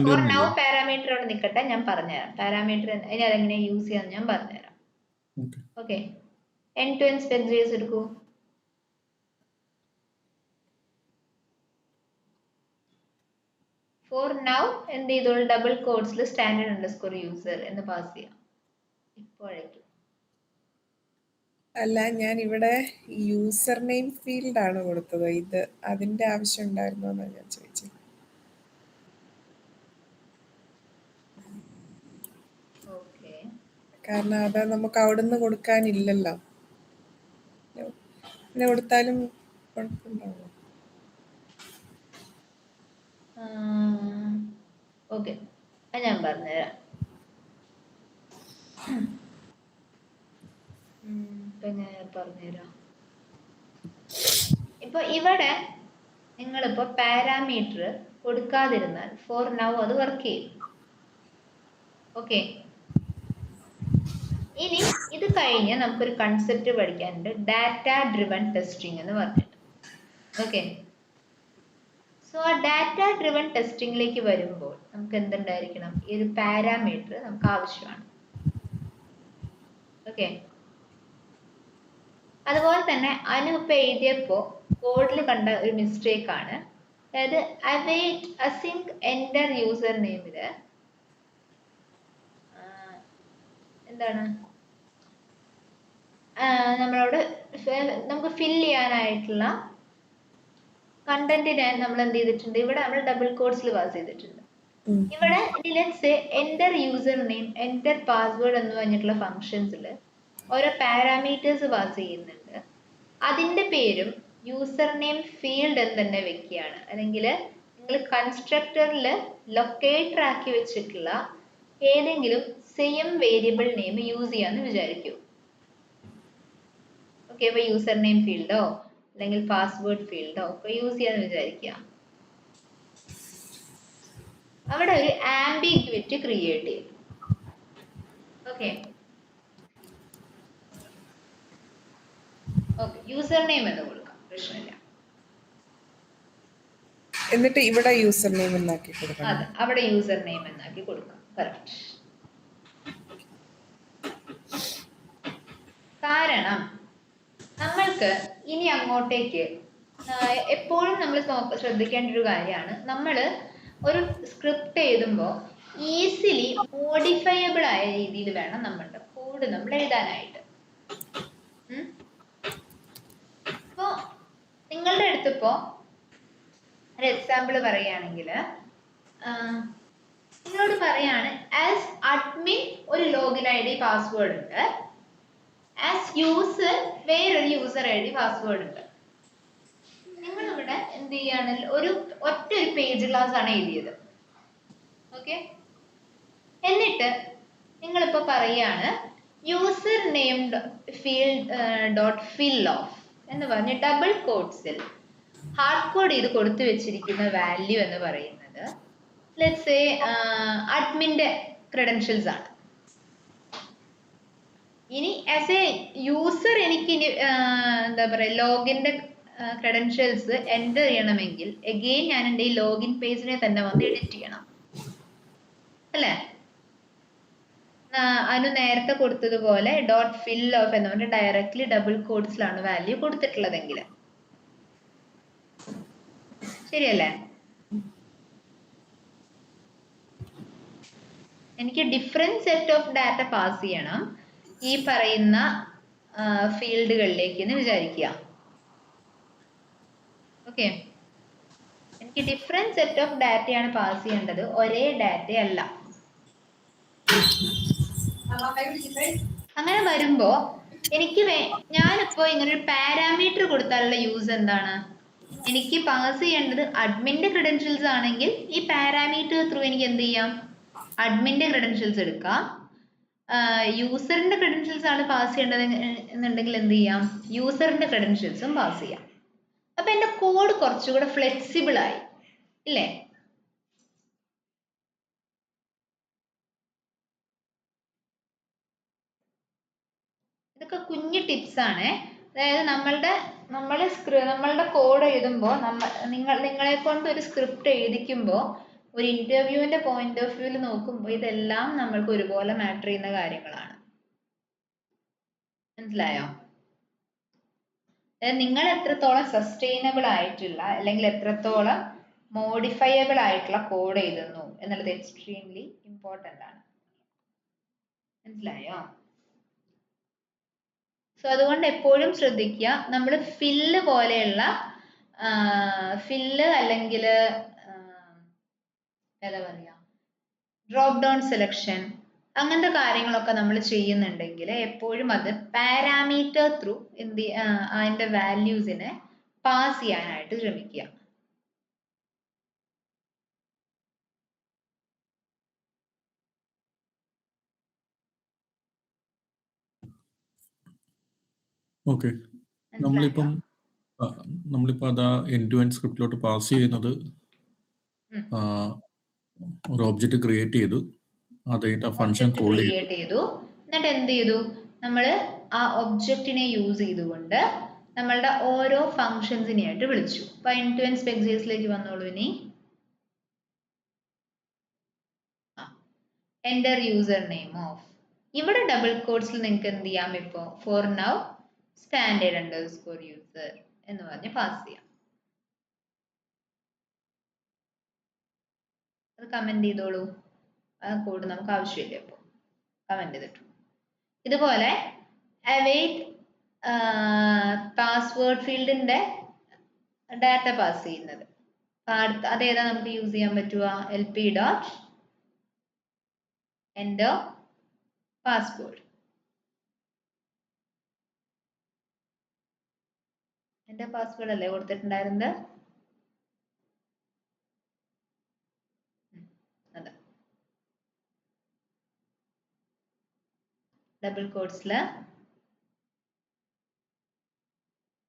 ഫോർ നൗ പാരാമീറ്റർ അവിടെ നിൽക്കട്ടെ, ഞാൻ പറഞ്ഞുതരാം. പാരാമീറ്റർ ഇനി അതെങ്ങനെ യൂസ് ചെയ്യാന്ന് ഞാൻ പറഞ്ഞുതരാം. Okay, end to end specifies എടുക്കൂ. ഫോർ നൗ എന്ത് ചെയ്തോളൂ? ഡബിൾ കോട്ട്സിൽ സ്റ്റാൻഡേർഡ് അണ്ടർസ്കോർ യൂസർ എന്ന് പാസ് ചെയ്യാം ഇപ്പോഴേക്കും. അല്ല, ഞാൻ ഇവിടെ യൂസർ നെയിം ഫീൽഡ് ആണ് കൊടുത്തത്. ഇത് അതിന്റെ ആവശ്യം ഉണ്ടായിരുന്നോ എന്നാ ഞാൻ ചോദിച്ചത്. കാരണം അത് നമുക്ക് അവിടുന്ന് കൊടുക്കാനില്ലല്ലോ. പിന്നെ കൊടുത്താലും കുഴപ്പമുണ്ടാവും. ഓക്കെ, ഞാൻ പറഞ്ഞുതരാം. പറഞ്ഞുതരാം. ഇപ്പൊ ഇവിടെ നിങ്ങളിപ്പോ പാരാമീറ്റർ കൊടുക്കാതിരുന്നാൽ ഫോർ നൗ അത് വർക്ക് ചെയ്യും. ഓക്കെ, ഇനി ഇത് കഴിഞ്ഞ് നമുക്കൊരു കൺസെപ്റ്റ് പഠിക്കാനുണ്ട്, ഡാറ്റ ഡ്രിവൺ ടെസ്റ്റിംഗ് എന്ന് പറഞ്ഞിട്ട്. ഓക്കെ, സോ ആ ഡാറ്റ ഡ്രിവൺ ടെസ്റ്റിംഗിലേക്ക് വരുമ്പോൾ നമുക്ക് എന്തുണ്ടായിരിക്കണം? ഈ ഒരു പാരാമീറ്റർ നമുക്ക് ആവശ്യമാണ്. ഓക്കെ, അതുപോലെ തന്നെ അനു ഇപ്പൊ എഴുതിയപ്പോ കോഡിൽ കണ്ട ഒരു മിസ്റ്റേക്ക് ആണ്. അതായത് അവൈറ്റ് അസിങ്ക് എൻ്റർ യൂസർ നെയിമില് എന്താണ് നമ്മളോട് നമുക്ക് ഫിൽ ചെയ്യാനായിട്ടുള്ള കണ്ടന്റിനെ നമ്മൾ എന്ത് ചെയ്തിട്ടുണ്ട്? ഇവിടെ നമ്മൾ ഡബിൾ കോട്ട്സിൽ പാസ് ചെയ്തിട്ടുണ്ട്. ഇവിടെ let's say enter user name, enter password എന്ന് പറഞ്ഞിട്ടുള്ള ഫങ്ഷൻസിൽ ഓരോ പാരാമീറ്റേഴ്സ് പാസ് ചെയ്യുന്നുണ്ട്. അതിന്റെ പേരും യൂസർ നെയിം ഫീൽഡ് എന്ന് തന്നെ വെക്കുകയാണ്. അല്ലെങ്കിൽ നിങ്ങൾ കൺസ്ട്രക്ടറിൽ ലൊക്കേറ്റർ ആക്കി വെച്ചിട്ടുള്ള ഏതെങ്കിലും സെയിം വേരിയബിൾ നെയിം യൂസ് ചെയ്യാന്ന് വിചാരിക്കൂ. ഓക്കെ, അപ്പൊ യൂസർ നെയിം ഫീൽഡോ അല്ലെങ്കിൽ പാസ്വേഡ് ഫീൽഡോ ഒക്കെ യൂസ് ചെയ്യാന്ന് വിചാരിക്കുക. അവിടെ ഒരു ആംബിഗ്വിറ്റി ക്രിയേറ്റ് ചെയ്യും. ഓക്കെ, യൂസർ നെയിം എന്ന് കൊടുക്കാം, പ്രശ്നമില്ല. എന്നിട്ട് ഇവിടെ യൂസർ നെയിം എന്നാക്കി കൊടുക്കാം. അതെ, അവിടെ യൂസർ നെയിം എന്നാക്കി കൊടുക്കാം. കറക്റ്റ്. കാരണം നമ്മൾക്ക് ഇനി അങ്ങോട്ടേക്ക് എപ്പോഴും നമ്മൾ ശ്രദ്ധിക്കേണ്ട ഒരു കാര്യമാണ്, നമ്മൾ ഒരു സ്ക്രിപ്റ്റ് എഴുതുമ്പോൾ ഈസിലി മോഡിഫയബിൾ ആയ രീതിയിൽ വേണം നമ്മളുടെ കോഡ് നമ്മൾ എഴുതാനായിട്ട്. ഇപ്പോ നിങ്ങളുടെ അടുത്തിപ്പോ ഒരു എക്സാമ്പിൾ പറയുകയാണെങ്കിൽ നിങ്ങളോട് പറയാണ് ആസ് അഡ്മിൻ ഒരു ലോഗിൻ ഐ ഡി പാസ്വേഡ് ഉണ്ട്, ആസ് യൂസർ വേറൊരു യൂസർ ഐ ഡി പാസ്വേഡ് ഉണ്ട്. നിങ്ങൾ ഇവിടെ എന്ത് ചെയ്യാണ്, ഒറ്റ ഒരു പേജ് ക്ലാസ് ആണ് എഴുതിയത്. ഓക്കെ, എന്നിട്ട് നിങ്ങളിപ്പോ പറയാണ് user name field dot fill of എന്ന് പറഞ്ഞ് ഡബിൾ കോഡ്സിൽ ഹാർഡ് കോഡ് ചെയ്ത് കൊടുത്തു വെച്ചിരിക്കുന്ന വാല്യൂ എന്ന് പറയുന്നത് ലെറ്റ്സ് സേ അഡ്മിന്റെ ക്രെഡൻഷ്യൽസ് ആണ്. ഇനി ആസ് എ യൂസർ എനിക്ക് ഇനി എന്താ പറയുക ലോഗിന്റെ ക്രെഡൻഷ്യൽസ് എൻ്റർ ചെയ്യണമെങ്കിൽ എഗെയിൻ ഞാൻ എൻ്റെ ഈ ലോഗിൻ പേജിനെ തന്നെ വന്ന് എഡിറ്റ് ചെയ്യണം അല്ലേ? അനു നേരത്തെ കൊടുത്തതുപോലെ ഡോട്ട് ഫിൽ ഓഫ് എന്ന് പറഞ്ഞാൽ ഡയറക്ട്ലി ഡബിൾ കോഡ്സിലാണ് വാല്യൂ കൊടുത്തിട്ടുള്ളതെങ്കിൽ ശരിയല്ലേ? എനിക്ക് different set of data pass ചെയ്യണം ഈ പറയുന്ന ഫീൽഡുകളിലേക്ക് എന്ന് വിചാരിക്കുക. ഓക്കെ, എനിക്ക് ഡിഫറെന്റ് സെറ്റ് ഓഫ് ഡാറ്റയാണ് പാസ് ചെയ്യേണ്ടത്, ഒരേ ഡാറ്റ അല്ല. അങ്ങനെ വരുമ്പോ എനിക്ക് ഞാനിപ്പോ ഇങ്ങനെ ഒരു പാരാമീറ്റർ കൊടുത്താലുള്ള യൂസ് എന്താണ്? എനിക്ക് പാസ് ചെയ്യേണ്ടത് അഡ്മിന്റെ ക്രെഡൻഷ്യൽസ് ആണെങ്കിൽ ഈ പാരാമീറ്റർ ത്രൂ എനിക്ക് എന്ത് ചെയ്യാം, അഡ്മിന്റെ ക്രെഡൻഷ്യൽസ് എടുക്കാം. യൂസറിന്റെ ക്രെഡൻഷ്യൽസ് ആണ് പാസ് ചെയ്യേണ്ടത് എന്നുണ്ടെങ്കിൽ എന്ത് ചെയ്യാം, യൂസറിന്റെ ക്രെഡൻഷ്യൽസും പാസ് ചെയ്യാം. അപ്പൊ എന്റെ കോഡ് കുറച്ചുകൂടെ ഫ്ലെക്സിബിൾ ആയി ഇല്ലേ? ഇതൊക്കെ കുഞ്ഞു ടിപ്സ് ആണ്. അതായത് നമ്മളുടെ കോഡ് എഴുതുമ്പോൾ നിങ്ങളെ കൊണ്ട് ഒരു സ്ക്രിപ്റ്റ് എഴുതിക്കുമ്പോൾ ഒരു ഇന്റർവ്യൂവിന്റെ പോയിന്റ് ഓഫ് വ്യൂവിൽ നോക്കുമ്പോൾ ഇതെല്ലാം നമ്മൾക്ക് ഒരുപോലെ മാറ്റർ ചെയ്യുന്ന കാര്യങ്ങളാണ്. മനസ്സിലായോ? അതായത് നിങ്ങൾ എത്രത്തോളം സസ്റ്റൈനബിൾ ആയിട്ടുള്ള അല്ലെങ്കിൽ എത്രത്തോളം മോഡിഫയബിൾ ആയിട്ടുള്ള കോഡ് എഴുതുന്നു എന്നുള്ളത് എക്സ്ട്രീംലി ഇമ്പോർട്ടൻ്റ് ആണ്. മനസ്സിലായോ? സോ അതുകൊണ്ട് എപ്പോഴും ശ്രദ്ധിക്കുക, നമ്മൾ ഫില്ല് പോലെയുള്ള ഫില്ല് അല്ലെങ്കിൽ എന്താ പറയുക ഡ്രോപ്പ് ഡൗൺ സെലക്ഷൻ അങ്ങനത്തെ കാര്യങ്ങളൊക്കെ നമ്മൾ ചെയ്യുന്നുണ്ടെങ്കിൽ എപ്പോഴും അത് പാരാമീറ്റർ ത്രൂ അതിൻ്റെ വാല്യൂസിനെ പാസ് ചെയ്യാനായിട്ട് ശ്രമിക്കുക. ഓക്കെ, നമ്മളിപ്പം അതാ എൻഡ് ടു എൻഡ് സ്ക്രിപ്റ്റിലോട്ട് പാസ് ചെയ്യുന്നത് ഒരു ഒബ്ജക്റ്റ് ക്രിയേറ്റ് ചെയ്തു, അതായിട്ട് ആ ഫംഗ്ഷൻ കോൾ ചെയ്തു. എന്നിട്ട് എന്ത് ചെയ്തു, നമ്മൾ ആ ഒബ്ജക്റ്റിനെ യൂസ് ചെയ്തുകൊണ്ട് നമ്മളുടെ ഓരോ ഫങ്ഷൻസിനെയായിട്ട് വിളിച്ചു. അപ്പൊ എൻഡ് ടു എൻഡ് സ്പെക്സിയസിലേക്ക് വന്നോളൂ. ഇനി എൻ്റർ യൂസർ നെയിം ഓഫ്, ഇവിടെ ഡബിൾ കോഡ്സിൽ നിങ്ങൾക്ക് എന്ത് ചെയ്യാം, ഇപ്പോ for now standard underscore user എന്ന് പറഞ്ഞ് പാസ് ചെയ്യാം. അത് കമന്റ് ചെയ്തോളൂ. ആ കോഡ് നമുക്ക് ആവശ്യമില്ല, ഇപ്പോൾ കമന്റ് ചെയ്തിട്ടു. ഇതുപോലെ await പാസ്വേഡ് ഫീൽഡിന്റെ ഡാറ്റ പാസ് ചെയ്യുന്നത് അതേതാ നമുക്ക് യൂസ് ചെയ്യാൻ പറ്റുക, lp ഡോട്ട് എൻ്റർ പാസ്വേഡ്. എന്റെ പാസ്വേഡ് അല്ലേ കൊടുത്തിട്ടുണ്ടായിരുന്നത്? അതെ, ഡബിൾ കോഡ്സില്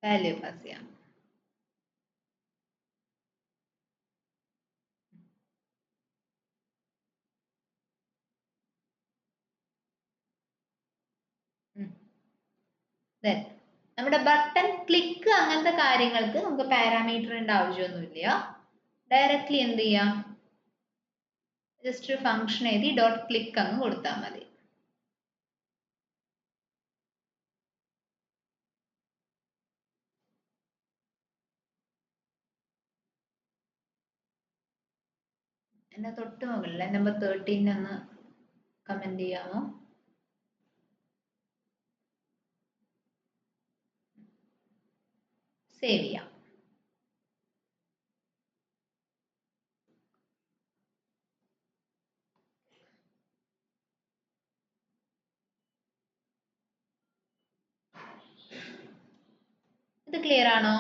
വാല്യൂ പാസ് ചെയ്യാം. നമ്മുടെ ബട്ടൺ ക്ലിക്ക് അങ്ങനത്തെ കാര്യങ്ങൾക്ക് നമുക്ക് പാരാമീറ്ററിന്റെ ആവശ്യമൊന്നുമില്ല. ഡയറക്റ്റ്ലി എന്ത് ചെയ്യാം, ജസ്റ്റ് ഒരു ഫംഗ്ഷൻ എഴുതി ഡോട്ട് ക്ലിക്ക് അങ്ങ് കൊടുത്താൽ മതി. എന്നെ തൊട്ട് മുകളിലെ നമ്പർ 13 ഒന്ന് കമന്റ് ചെയ്യാമോ? സേവ് ചെയ്യാം. ഇത് ക്ലിയർ ആണോ?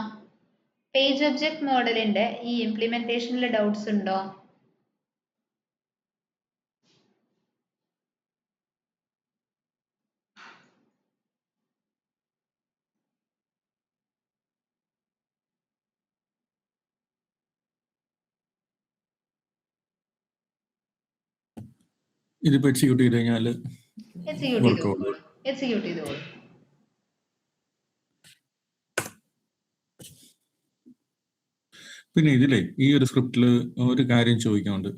പേജ് ഒബ്ജക്ട് മോഡലിന്റെ ഈ ഇംപ്ലിമെന്റേഷനിൽ ഡൗട്ട്സ് ഉണ്ടോ? ഇതിപ്പോ എക്സിക്യൂട്ട് ചെയ്ത് കഴിഞ്ഞാൽ എക്സിക്യൂട്ട് ചെയ്തോളൂ. പിന്നെ ഇതിലെ ഈ ഒരു സ്ക്രിപ്റ്റിൽ ഒരു കാര്യം ചോദിക്കാനുണ്ട്.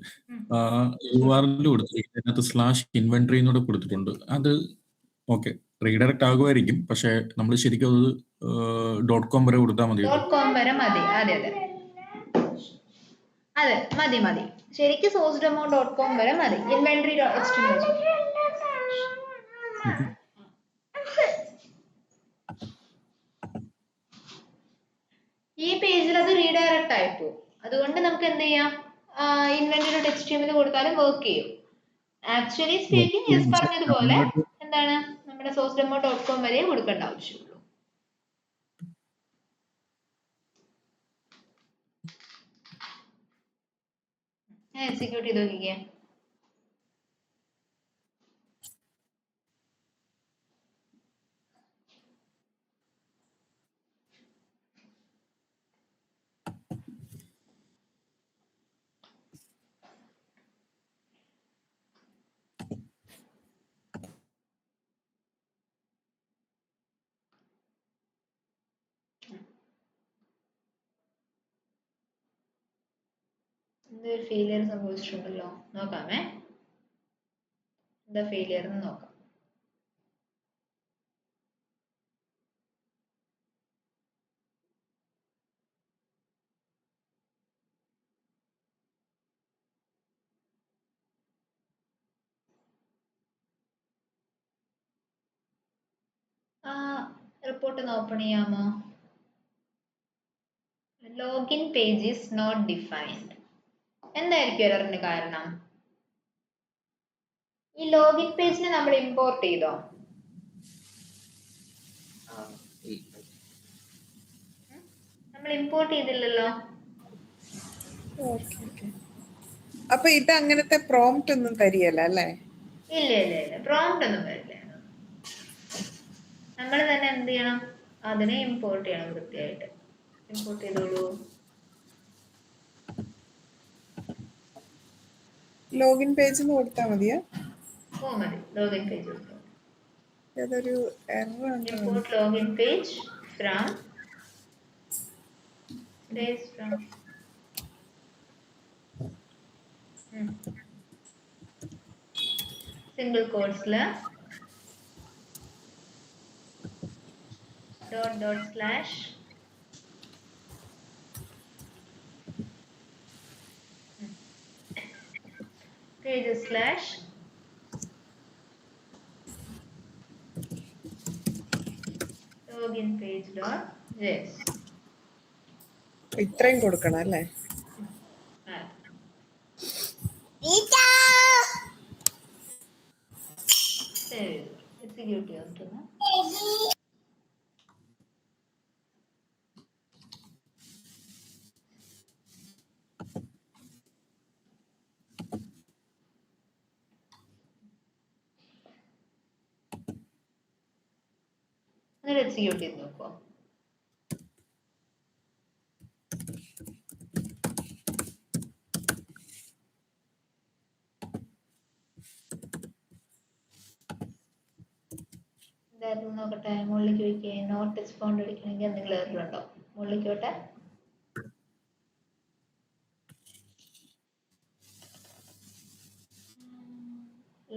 URL കൊടുത്തിരിക്കുന്നത് അതിനകത്ത് സ്ലാഷ് ഇൻവെന്ററി എന്നൂടെ കൊടുത്തിട്ടുണ്ട്. അത് ഓക്കെ റീഡയറക്റ്റ് ആകുമായിരിക്കും, പക്ഷെ നമ്മൾ ശരിക്കും അത് .com വരെ കൊടുത്താൽ മതി. .com വരെ മതി. അതെ മതി. ശരിക്കും sourcedemo.com വരെ മതി. ഇൻവെന്ററി ഈ പേജിൽ അത് റീഡയറക്റ്റ് ആയിപ്പോ, അതുകൊണ്ട് നമുക്ക് എന്ത് ചെയ്യാം, inventory.html കൊടുത്താലും വർക്ക് ചെയ്യും. ആക്ച്വലി സ്പീക്കിംഗ് യെസ് പറഞ്ഞതുപോലെ എന്താണ് നമ്മുടെ sourcedemo.com വരെ കൊടുക്കേണ്ട ആവശ്യമുള്ളൂ. ഞാൻ എക്സിക്യൂട്ട് ചെയ്ത് നോക്കിക്കേ. എന്തൊരു ഫെയിലിയർ സംഭവിച്ചിട്ടുണ്ടല്ലോ, നോക്കാമേ. എന്താ ഫെയിലിയർ എന്ന് നോക്കാം. റിപ്പോർട്ട് ഒന്ന് ഓപ്പൺ ചെയ്യാമോ? Login page is not defined. എന്തായിരിക്കും എററിന് കാരണം? ഈ ലോഗിൻ പേജിനെ നമ്മൾ ഇമ്പോർട്ട് ചെയ്തോ? നമ്മൾ ഇമ്പോർട്ട് ചെയ്തില്ലല്ലോ. അപ്പൊ ഇത് അങ്ങനത്തെ പ്രോംപ്റ്റ് ഒന്നും തരികയല്ല അല്ലേ? ഇല്ല പ്രോംപ്റ്റ് ഒന്നും വരില്ല. നമ്മൾ തന്നെ എന്ത് ചെയ്യണം, അതിനെ ഇമ്പോർട്ട് ചെയ്യണം. വൃത്തിയായിട്ട് ഇമ്പോർട്ട് ചെയ്തോളൂ. ലോഗിൻ പേജ് കൊടുത്താൽ മതിയോ? മതി. ലോഗിൻ പേജ് കൊടുത്താൽ ഏതൊരു error import login page from single കോട്ട്സില് ./ pages / login page.js. ഇത്രയും കൊടുക്കണം അല്ലേ? എക്സിക്യൂട്ട് ചെയ്യാം. എക്സിക്യൂട്ട് ചെയ്ത് നോക്കുക. എന്തായിരുന്നു നോക്കട്ടെ. മുകളിലേക്ക് വയ്ക്കേ. നോട്ട് റെസ്പോണ്ട് അടിക്കണമെങ്കിൽ എന്തെങ്കിലും എറർ ഉണ്ടോ? മുകളിലേക്ക് വട്ടെ.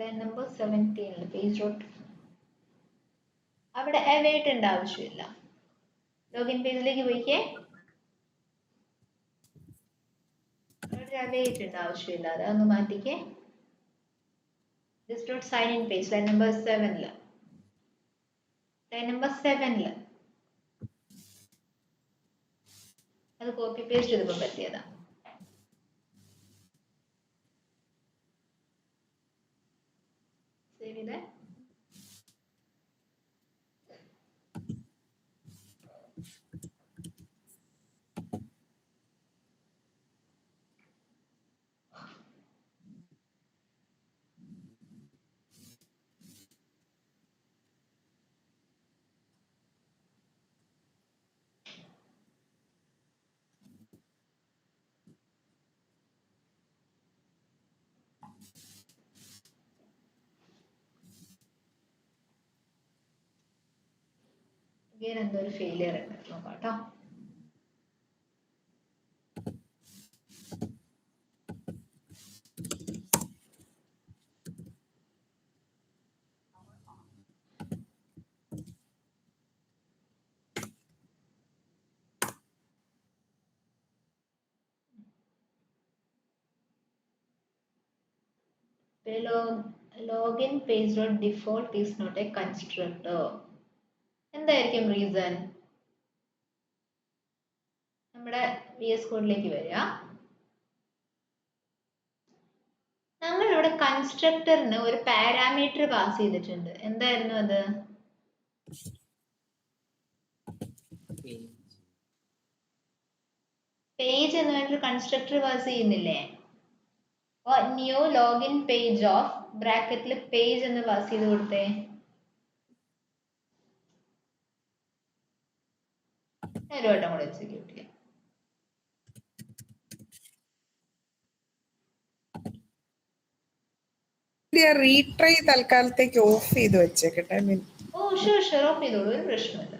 Line number 17 page dot. അവിടെ അവൈറ്റ് ആവശ്യമില്ല. ലോഗിൻ പേജിലേക്ക് പോയിക്കേ. ഒരു അവയിട്ടുണ്ട് ആവശ്യമില്ലാതെ, അതൊന്ന് മാറ്റിക്കേ. This dot sign in page line number 7 line number 7 അത് കോപ്പി പേസ്റ്റ് ചെയ്തപ്പോൾ പറ്റിയതാ. സേവ് ചെയ്തേ. എന്തോ ഒരു ഫെയിലിയർ ഉണ്ട്, നോക്കാം കേട്ടോ. Login page dot default is not a constructor. എന്തായിരിക്കും റീസൺ? നമ്മുടെ VS കോഡിലേക്ക് വരിക. നമ്മൾ ഇവിടെ കൺസ്ട്രക്ടറിന് ഒരു പാരാമീറ്റർ പാസ് ചെയ്തിട്ടുണ്ട്. എന്തായിരുന്നു അത്? പേജ് എന്ന് പറഞ്ഞൊരു കൺസ്ട്രക്ടർ പാസ് ചെയ്യുന്നില്ലേ? ന്യൂ ലോഗിൻ പേജ് ഓഫ് ബ്രാക്കറ്റിൽ പേജ് എന്ന് പാസ് ചെയ്ത് കൊടുത്തേ. ഒരു വട്ടം കൂടെ എക്സിക്യൂട്ട് ചെയ്യാം. റീട്രൈ തൽക്കാലത്തേക്ക് ഓഫ് ചെയ്ത് വെച്ചേക്കട്ടെ. ഓ ഷുവർ ഓഫ് ചെയ്തോളൂ, ഒരു പ്രശ്നമില്ല.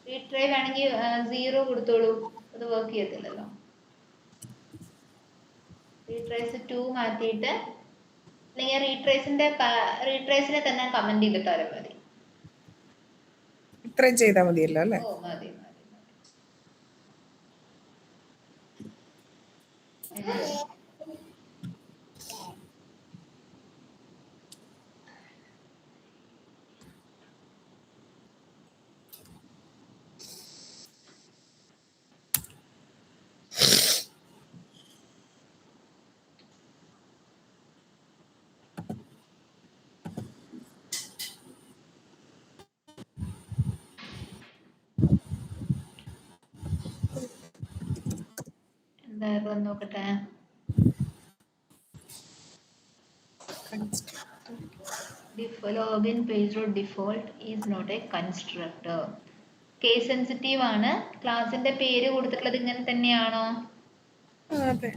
റീട്രൈ വേണമെങ്കിൽ 0 കൊടുത്തോളൂ, അത് വർക്ക് ചെയ്യത്തില്ലല്ലോ. റീട്രേസ് 2 മാറ്റിയിട്ട് അല്ലെങ്കിൽ റീട്രേസിനെ തന്നെ കമന്റ് ചെയ്തിട്ടാലും മതി. ഇത്രയും ചെയ്താൽ മതിയല്ലോ അല്ലേ? ഓ മതി. എന്തായാലും നോക്കട്ടെ. Login page dot default is not a constructor. Case sensitive ആണ്. ക്ലാസിന്റെ പേര് കൊടുത്തിട്ടുള്ളത് ഇങ്ങനെ തന്നെയാണോ? അതെ.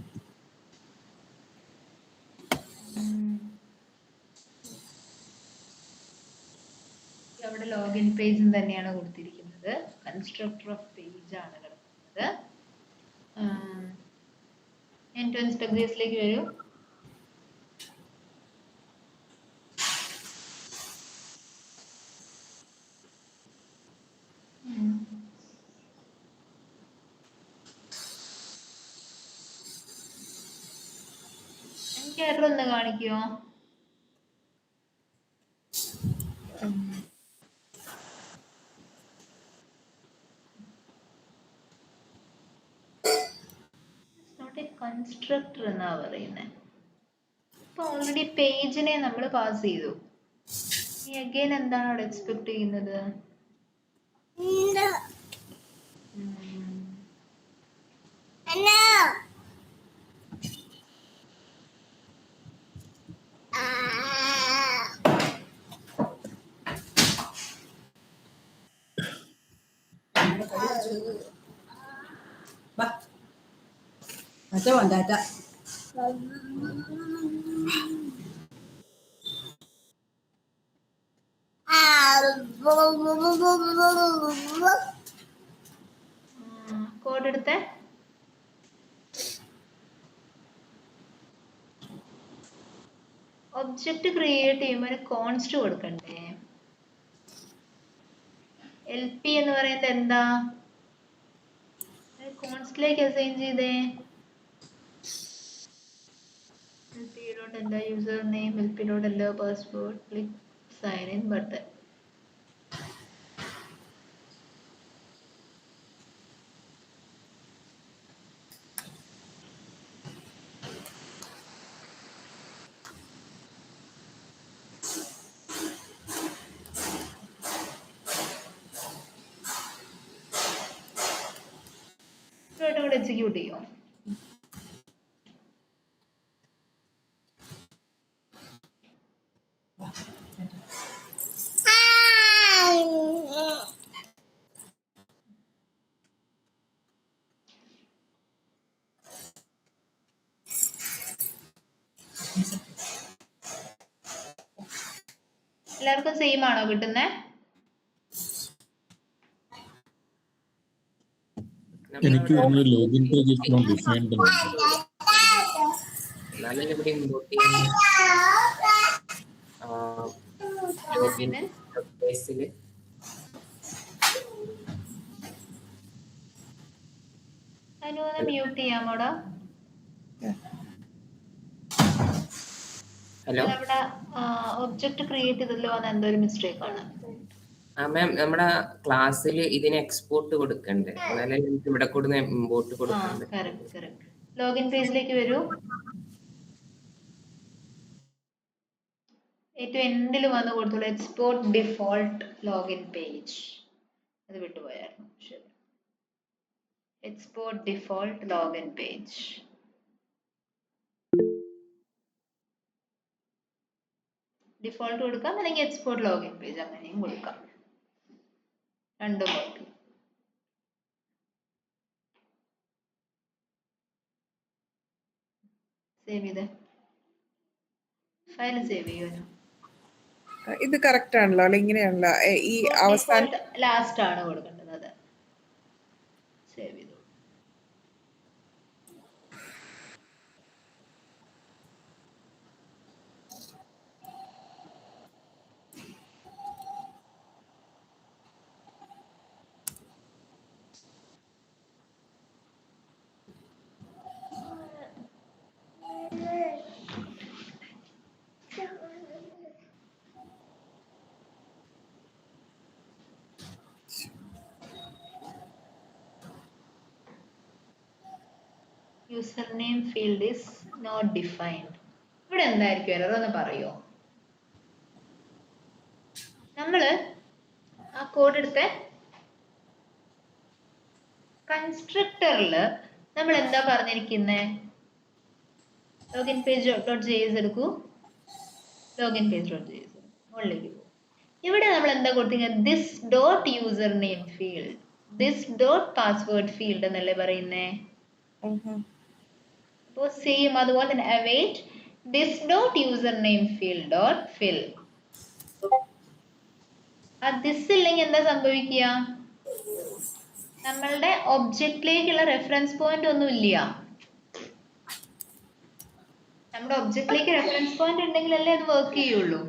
അവിടെ ലോഗിൻ പേജും തന്നെയാണ് കൊടുത്തിരിക്കുന്നത്. കൺസ്ട്രക്ടർ ഓഫ് പേജ് ആണ് കിടക്കുന്നത്. എൻഡ് ഇൻസ്പെക്ട് കേസിലേക്ക് വരൂ. എനിക്ക് എറർ ഒന്ന് കാണിക്കുമോ? കൺസ്ട്രക്ടർ എന്നാ പറയുന്നത്. ഇപ്പൊ ഓൾറെഡി പേജിനെ നമ്മൾ പാസ് ചെയ്തു. ഇനി അഗൈൻ എന്താണ് അവിടെ എക്സ്പെക്ട് ചെയ്യുന്നത്? Acha wandata. കോഡ് എടുത്തേ. ഒബ്ജക്റ്റ് ക്രിയേറ്റ് ചെയ്യുമ്പോൾ ഒരു കോൺസ്റ്റ് കൊടുക്കണ്ടേ? LP എന്ന് പറയുന്നത് എന്താ? കോൺസ്റ്റിലേക്ക് അസൈൻ ചെയ്തേ. lp.enter user name, lp.enter password, click sign in button. കൂടെ എക്സിക്യൂട്ട് ചെയ്യോ? എല്ലാവർക്കും സെയിം ആണോ കിട്ടുന്നേ? എനിക്ക് വരുന്നത് login page is not defined എന്നുണ്ട്. എന്നാലും ഇവിടെ ഇമ്പോർട്ട് ചെയ്യുന്ന ലോഗിൻ പേജിൽ അനുവൊന്ന് മ്യൂട്ട് ചെയ്യാമോടാ? ഹലോ അവിടെ ഒബ്ജക്റ്റ് ക്രിയേറ്റ് ചെയ്തല്ലോ, അത് എന്തോ ഒരു മിസ്റ്റേക്ക് ആണ്. മാം നമ്മുടെ ക്ലാസ്സിൽ ഇതിന് എക്സ്പോർട്ട് കൊടുക്കണ്ടേ? എന്നാലേ നമുക്ക് ഇവിടെ കൊടുക്കുന്ന ഇമ്പോർട്ട് കൊടുക്കണ്ടേ? കറക്റ്റ്. ലോഗിൻ പേജിലേക്ക് വരൂ. ഏറ്റവും എൻഡിൽ വന്ന് കൊടുത്തോളൂ എക്സ്പോർട്ട് ഡിഫോൾട്ട് ലോഗിൻ പേജ്. അത് വിട്ടുപോയായിരുന്നു. ശരി, export default login page. Default കൊടുക്കാം, അല്ലെങ്കിൽ എക്സ്പോർട്ട് ലോഗിൻ പേജ് അങ്ങനെയും കൊടുക്കാം. രണ്ടും ഓക്കെ. സേവ് ചെയ്തേ, ഫയൽ സേവ് ചെയ്യുമോ? ഇത് കറക്റ്റ് ആണല്ലോ അല്ലെ? ഇങ്ങനെയാണല്ലോ ഈ അവസാനം ലാസ്റ്റ് ആണ് കൊടുക്കേണ്ടത്. അത് സേവ് ചെയ്തു. User name field is not defined. ഇവിടെ എന്തായിരിക്കും എറർ എന്ന് പറയോ? നമ്മള് ആ കോഡ് എടുത്ത് കൺസ്ട്രക്ടറില് നമ്മൾ എന്താ പറഞ്ഞിരിക്കുന്നേ? ലോഗിൻ പേജ് ഡോട്ട് ജെഎസ് എടുക്കൂ. ലോഗിൻ പേജ് ഡോട്ട് ജെഎസ് മുകളിലേക്ക് പോകും. ഇവിടെ നമ്മൾ എന്താ കൊടുത്തിരിക്കുന്നത്? This dot user name field, this dot password field എന്നല്ലേ പറയുന്നേ? അപ്പോൾ സെയിം അതുപോലെ തന്നെ await this dot username field dot fill. ആ ദിസ് ഇല്ലെങ്കിൽ എന്താ സംഭവിക്കുക? നമ്മളുടെ ഒബ്ജക്റ്റിലേക്കുള്ള റെഫറൻസ് പോയിന്റ് ഒന്നും ഇല്ല. നമ്മുടെ ഒബ്ജക്റ്റിലേക്ക് റെഫറൻസ് പോയിന്റ് ഉണ്ടെങ്കിലല്ലേ അത് വർക്ക് ചെയ്യുള്ളൂ.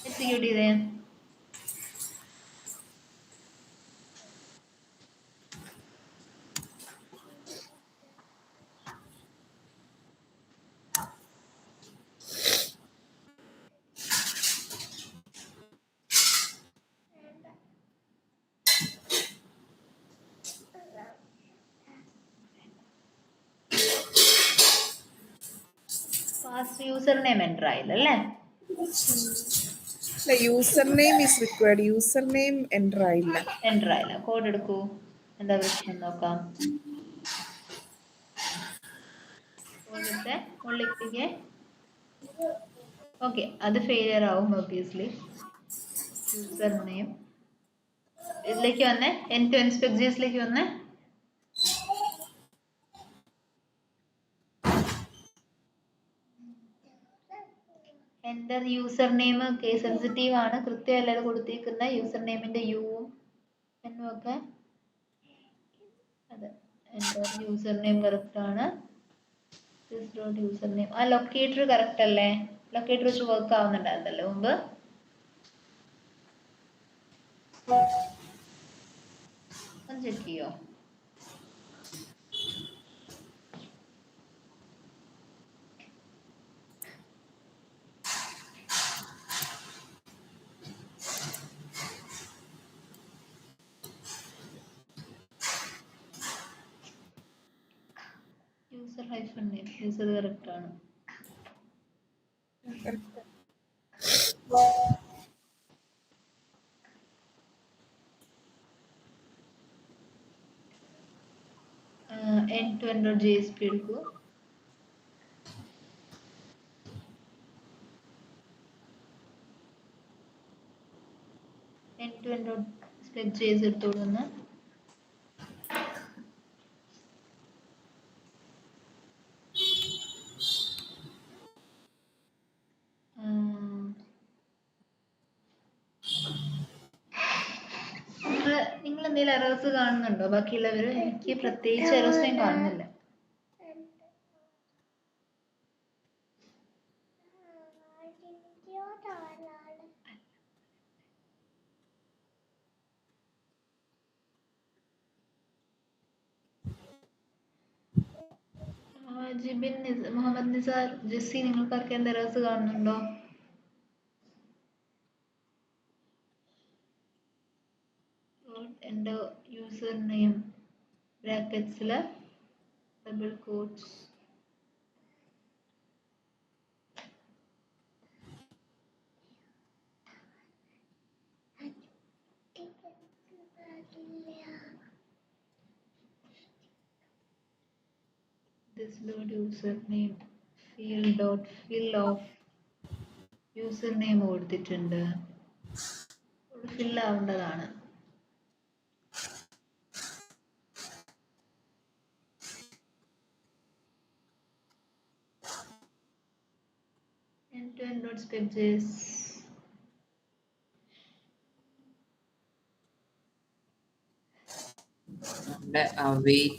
എക്സിക്യൂട്ട് ചെയ്തേ. ഫാസ്റ്റ് യൂസർ നെയിം എൻ്റർ ആയില്ല അല്ലേ? User name is required. User name enter ആയില്ല. കോഡ് എടുക്കൂ, എന്താ പ്രശ്നം നോക്കാം. കോഡ് എടുത്ത് ഉള്ളിലേക്ക്. ഓക്കെ, അത് ഫെയിലിയർ ആവും ഒബ്വിയസ്ലി. യൂസർ നെയിം ഇതിലേക്ക് വന്നേ, എൻ ടു എൻസ്പെക്ജിയസിലേക്ക് വന്നേ. എൻ്റെ യൂസർ നെയിം കേസ് സെൻസിറ്റീവ് ആണ്, കൃത്യമല്ല കൊടുത്തിരിക്കുന്ന യൂസർ നെയിമിന്റെ യുവും എന്നും ഒക്കെ. അതെ, എൻ്റെ യൂസർ നെയിം കറക്റ്റ് ആണ്, യൂസർ നെയിം ആ ലൊക്കേറ്റർ കറക്റ്റ് അല്ലേ? ലൊക്കേറ്റർ വെച്ച് വർക്ക് ആവുന്നുണ്ടായിരുന്നല്ലോ മുമ്പ്. ഒന്ന് ചെക്ക് ചെയ്യോ? User hyphen name user correct ആണ്. end to end JSP എടുക്കൂ. end to end spec.js എടുത്തോളൂ ഒന്ന്. നിങ്ങൾ എന്തെങ്കിലും എറേഴ്സ് കാണുന്നുണ്ടോ? ബാക്കിയുള്ളവര് എനിക്ക് പ്രത്യേകിച്ച് എറേഴ്സ് ഞാൻ കാണുന്നില്ല. ജിബിൻ, മുഹമ്മദ് നിസാർ, ജെസ്സി, നിങ്ങൾക്കാർക്ക് എന്ത് എറേഴ്സ് കാണുന്നുണ്ടോ? എൻ്റെ യൂസർ നെയിം ബ്രാക്കറ്റ്സിൽ double quotes this load username field dot fill of username കൊടുത്തിട്ടുണ്ട്. ഫിൽ ആവേണ്ടതാണ്. end to end dot spec.js await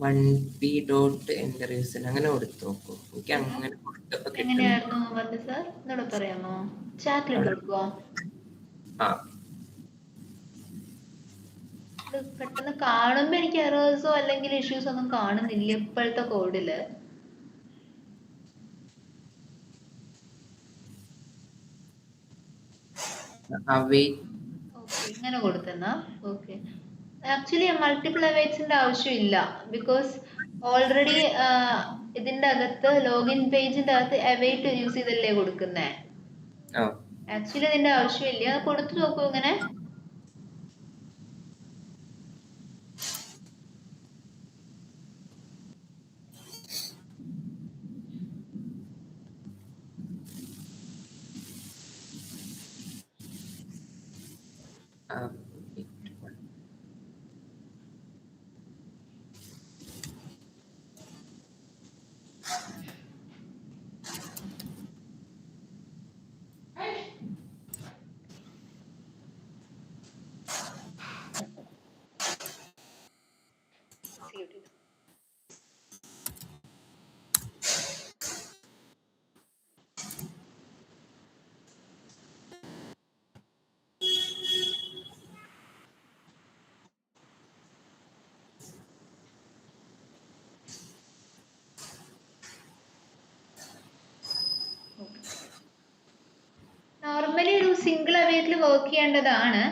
1p dot enter user അങ്ങനെ കൊടുത്തു നോക്കൂ. എനിക്ക് അങ്ങനെ കൊടുത്തപ്പോ എങ്ങനെയായിരുന്നു മുഹമ്മദ് സാർ? എന്നോട് പറയാമോ? ചാറ്റിൽ കൊടുക്കുവോ? ആ പെട്ടെന്ന് കാണുമ്പോ എനിക്ക് എറേഴ്സോ അല്ലെങ്കിൽ ഇഷ്യൂസ് ഒന്നും കാണുന്നില്ല ഇപ്പോഴത്തെ കോഡില്. await ഓക്കെ ഇങ്ങനെ കൊടുത്തെന്നാ? ഓക്കെ ആക്ച്വലി മൾട്ടിപ്പിൾ അവൈറ്റ്സിന്റെ ആവശ്യമില്ല. ബിക്കോസ് ഓൾറെഡി ഇതിന്റെ അകത്ത് ലോഗിൻ പേജിന്റെ അകത്ത് അവൈറ്റ് യൂസ് ചെയ്തല്ലേ കൊടുക്കുന്നേ. ആക്ച്വലി അതിന്റെ ആവശ്യമില്ല. കൊടുത്തു നോക്കൂ ഇങ്ങനെ. നോർമലി ഒരു സിംഗിൾ അവൈറ്റിൽ വർക്ക് ചെയ്യേണ്ടതാണ്.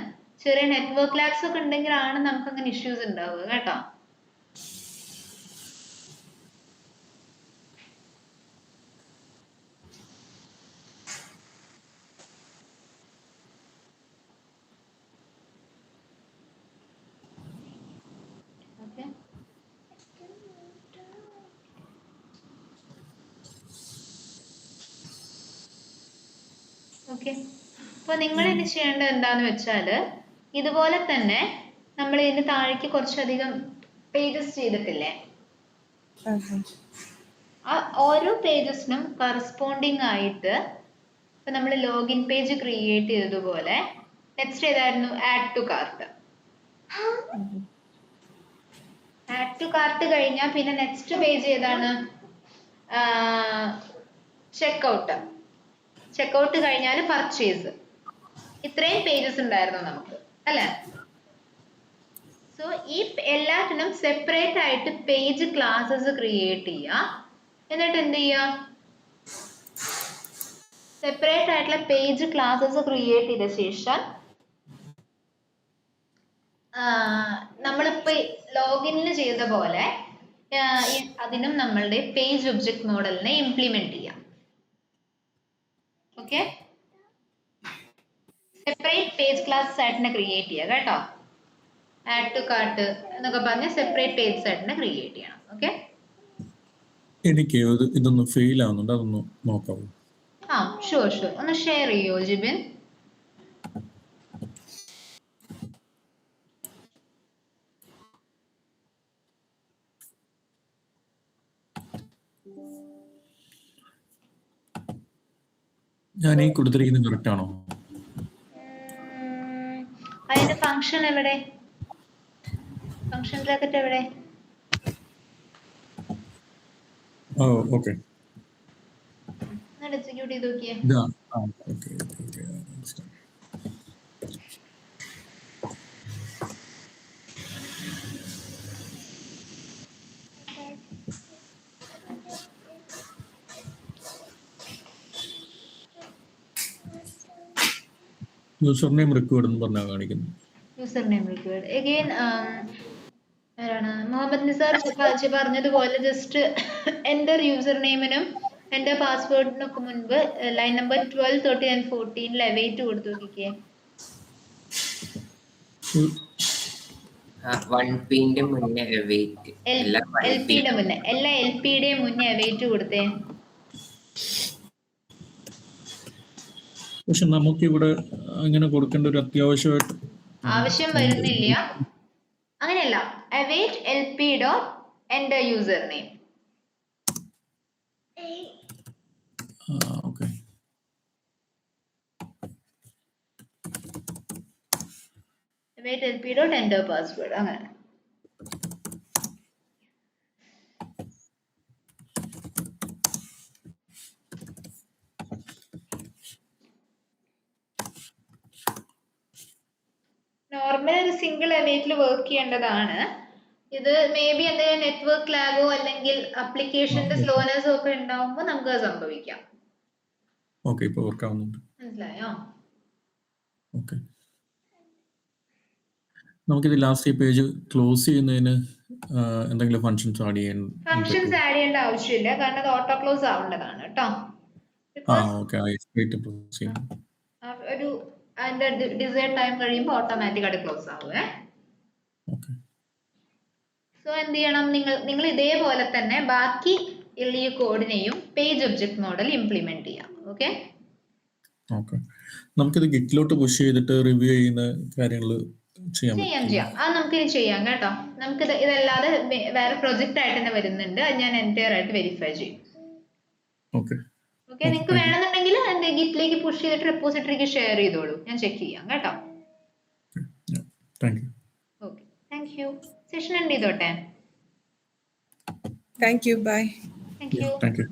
ചെറിയ നെറ്റ്വർക്ക് ലാഗ്സ് ഒക്കെ ഉണ്ടെങ്കിലാണ് നമുക്ക് അങ്ങനെ ഇഷ്യൂസ് ഉണ്ടാവുക കേട്ടോ. ഓക്കെ അപ്പോൾ നിങ്ങൾ ഇനി ചെയ്യേണ്ടത് എന്താന്ന് വെച്ചാല് ഇതുപോലെ തന്നെ നമ്മൾ ഇതിന് താഴേക്ക് കുറച്ചധികം പേജസ് ചെയ്തിട്ടില്ലേ? ആ ഓരോ പേജസിനും കറസ്പോണ്ടിങ് ആയിട്ട് ഇപ്പൊ നമ്മൾ ലോഗിൻ പേജ് ക്രിയേറ്റ് ചെയ്തതുപോലെ നെക്സ്റ്റ് ഏതായിരുന്നു? Add to cart. Add to cart കഴിഞ്ഞാൽ പിന്നെ നെക്സ്റ്റ് പേജ് ഏതാണ്? ചെക്കൗട്ട് കഴിഞ്ഞാൽ പർച്ചേസ്, ഇത്രയും പേജസ് ഉണ്ടായിരുന്നു നമുക്ക് അല്ലേ? സോ ഈ എല്ലാത്തിനും സെപ്പറേറ്റ് ആയിട്ട് പേജ് ക്ലാസ്സസ് ക്രിയേറ്റ് ചെയ്യുക. എന്നിട്ട് എന്ത് ചെയ്യുക? സെപ്പറേറ്റ് ആയിട്ടുള്ള പേജ് ക്ലാസ്സസ് ക്രിയേറ്റ് ചെയ്ത ശേഷം നമ്മളിപ്പോ ലോഗിനിൽ ചെയ്ത പോലെ അതിനും നമ്മളുടെ പേജ് ഒബ്ജക്ട് മോഡലിനെ ഇംപ്ലിമെന്റ് ചെയ്യാം. ഓക്കെ, സെപ്പറേറ്റ് പേജ് ക്ലാസ്സസ് ആയിട്ട് ക്രിയേറ്റ് ചെയ്യുക കേട്ടോ. ആഡ് ടു കാർട്ട് എന്നൊക്കെ പറഞ്ഞ് സെപ്പറേറ്റ് പേജ് ആയിട്ട് ക്രിയേറ്റ് ചെയ്യണം. ഓക്കെ, എനിക്ക് ഇതൊന്ന് ഫെയിൽ ആവുന്നുണ്ട്, അതൊന്ന് നോക്കാവോ? ഷുവർ ഒന്ന് ഷെയർ ചെയ്യോ ജിബിൻ? ഞാൻ ഈ കൊടുത്തിരിക്കുന്നത് കറക്റ്റ് ആണോ? അതിന്റെ ഫംഗ്ഷൻ എവിടെ? ഫംഗ്ഷൻ ബ്രാക്കറ്റ് എവിടെ? ഓക്കെ, എക്സിക്യൂട്ട് ചെയ്ത് നോക്കിയേ. യൂസർ നെയിം റിക്വയർഡ് എന്ന് പറഞ്ഞാൽ കാണിക്കുന്നത്. യൂസർ നെയിം റിക്വയർഡ് അഗൈൻ ആരാണ്? മുഹമ്മദ് നിസാർ പറഞ്ഞതുപോലെ ജസ്റ്റ് എൻ്റർ യൂസർ നെയിമിനും എൻ്റെ പാസ്വേഡിനൊക്കെ മുൻപ് ലൈൻ നമ്പർ 12, 13 and 14 അവൈറ്റ് കൊടുത്തു നോക്കിക്കേ. 1P-ന്റെ മുന്നേ അവൈറ്റ്, എല്ലാ LPയുടെയും മുന്നേ അവൈറ്റ് കൊടുത്തേ. പക്ഷെ നമുക്കിവിടെ അങ്ങനെ കൊടുക്കേണ്ട ഒരു അത്യാവശ്യമായിട്ട് ആവശ്യം വരുന്നില്ല. അങ്ങനെയല്ല, await LP dot enter username. Okay, await LP dot enter password അങ്ങനെ. നോർമൽ ഒരു സിംഗിൾ അവൈറ്റിൽ വർക്ക് ചെയ്യേണ്ടതാണ്. ഇത് മേ ബി എന്തെങ്കിലും നെറ്റ്വർക്ക് ലാഗോ അല്ലെങ്കിൽ അപ്ലിക്കേഷന്റെ സ്ലോനെസ്സോ ഒക്കെ ഉണ്ടാവുമ്പോൾ നമുക്ക് അത് സംഭവിക്കാം. ഓക്കെ, ഇപ്പോൾ വർക്ക് ആവുന്നുണ്ട്. മനസ്സിലായോ? ഓക്കെ, നമുക്കിത് ലാസ്റ്റ് ഈ പേജ് ക്ലോസ് ചെയ്യുന്നതിന് എന്തെങ്കിലും ഫങ്ഷൻസ് ആഡ് ചെയ്യേണ്ട ആവശ്യമില്ല, കാരണം അത് ഓട്ടോ ക്ലോസ് ആവേണ്ടതാണ് കേട്ടോ. ഒരു അതിന്റെ ഡിസൈഡ് ടൈം കഴിയുമ്പോൾ ഓട്ടോമാറ്റിക് ആയിട്ട് ക്ലോസ് ആവുമേ. സോ എന്ത് ചെയ്യണം? നിങ്ങൾ ഇതേപോലെ തന്നെ ബാക്കി ഉള്ള ഈ കോഡിനെയും പേജ് ഒബ്ജക്ട് മോഡൽ ഇംപ്ലിമെന്റ് ചെയ്യാം. ഓക്കെ, നമുക്കിത് ഗിറ്റിലോട്ട് പുഷ് ചെയ്തിട്ട് റിവ്യൂ ചെയ്യുന്ന കാര്യങ്ങൾ ചെയ്യാം. അത് നമുക്ക് ചെയ്യാം കേട്ടോ. നമുക്ക് ഇതല്ലാതെ വേറെ പ്രൊജക്റ്റ് ആയിട്ട് തന്നെ വരുന്നുണ്ട്, അത് ഞാൻ എൻറ്റയർ ആയിട്ട് വെരിഫൈ ചെയ്യും. ഓക്കെ, നിങ്ങൾക്ക് വേണമെന്നുണ്ടെങ്കിൽ ഗിറ്റിലേക്ക് പുഷ് ചെയ്തിട്ട് റെപ്പോസിറ്ററിക്ക് ഷെയർ ചെയ്തോളൂ, ഞാൻ ചെക്ക് ചെയ്യാം കേട്ടോ. Okay, thank you. Session end ചെയ്തോട്ടെ. Thank you, bye. Thank U.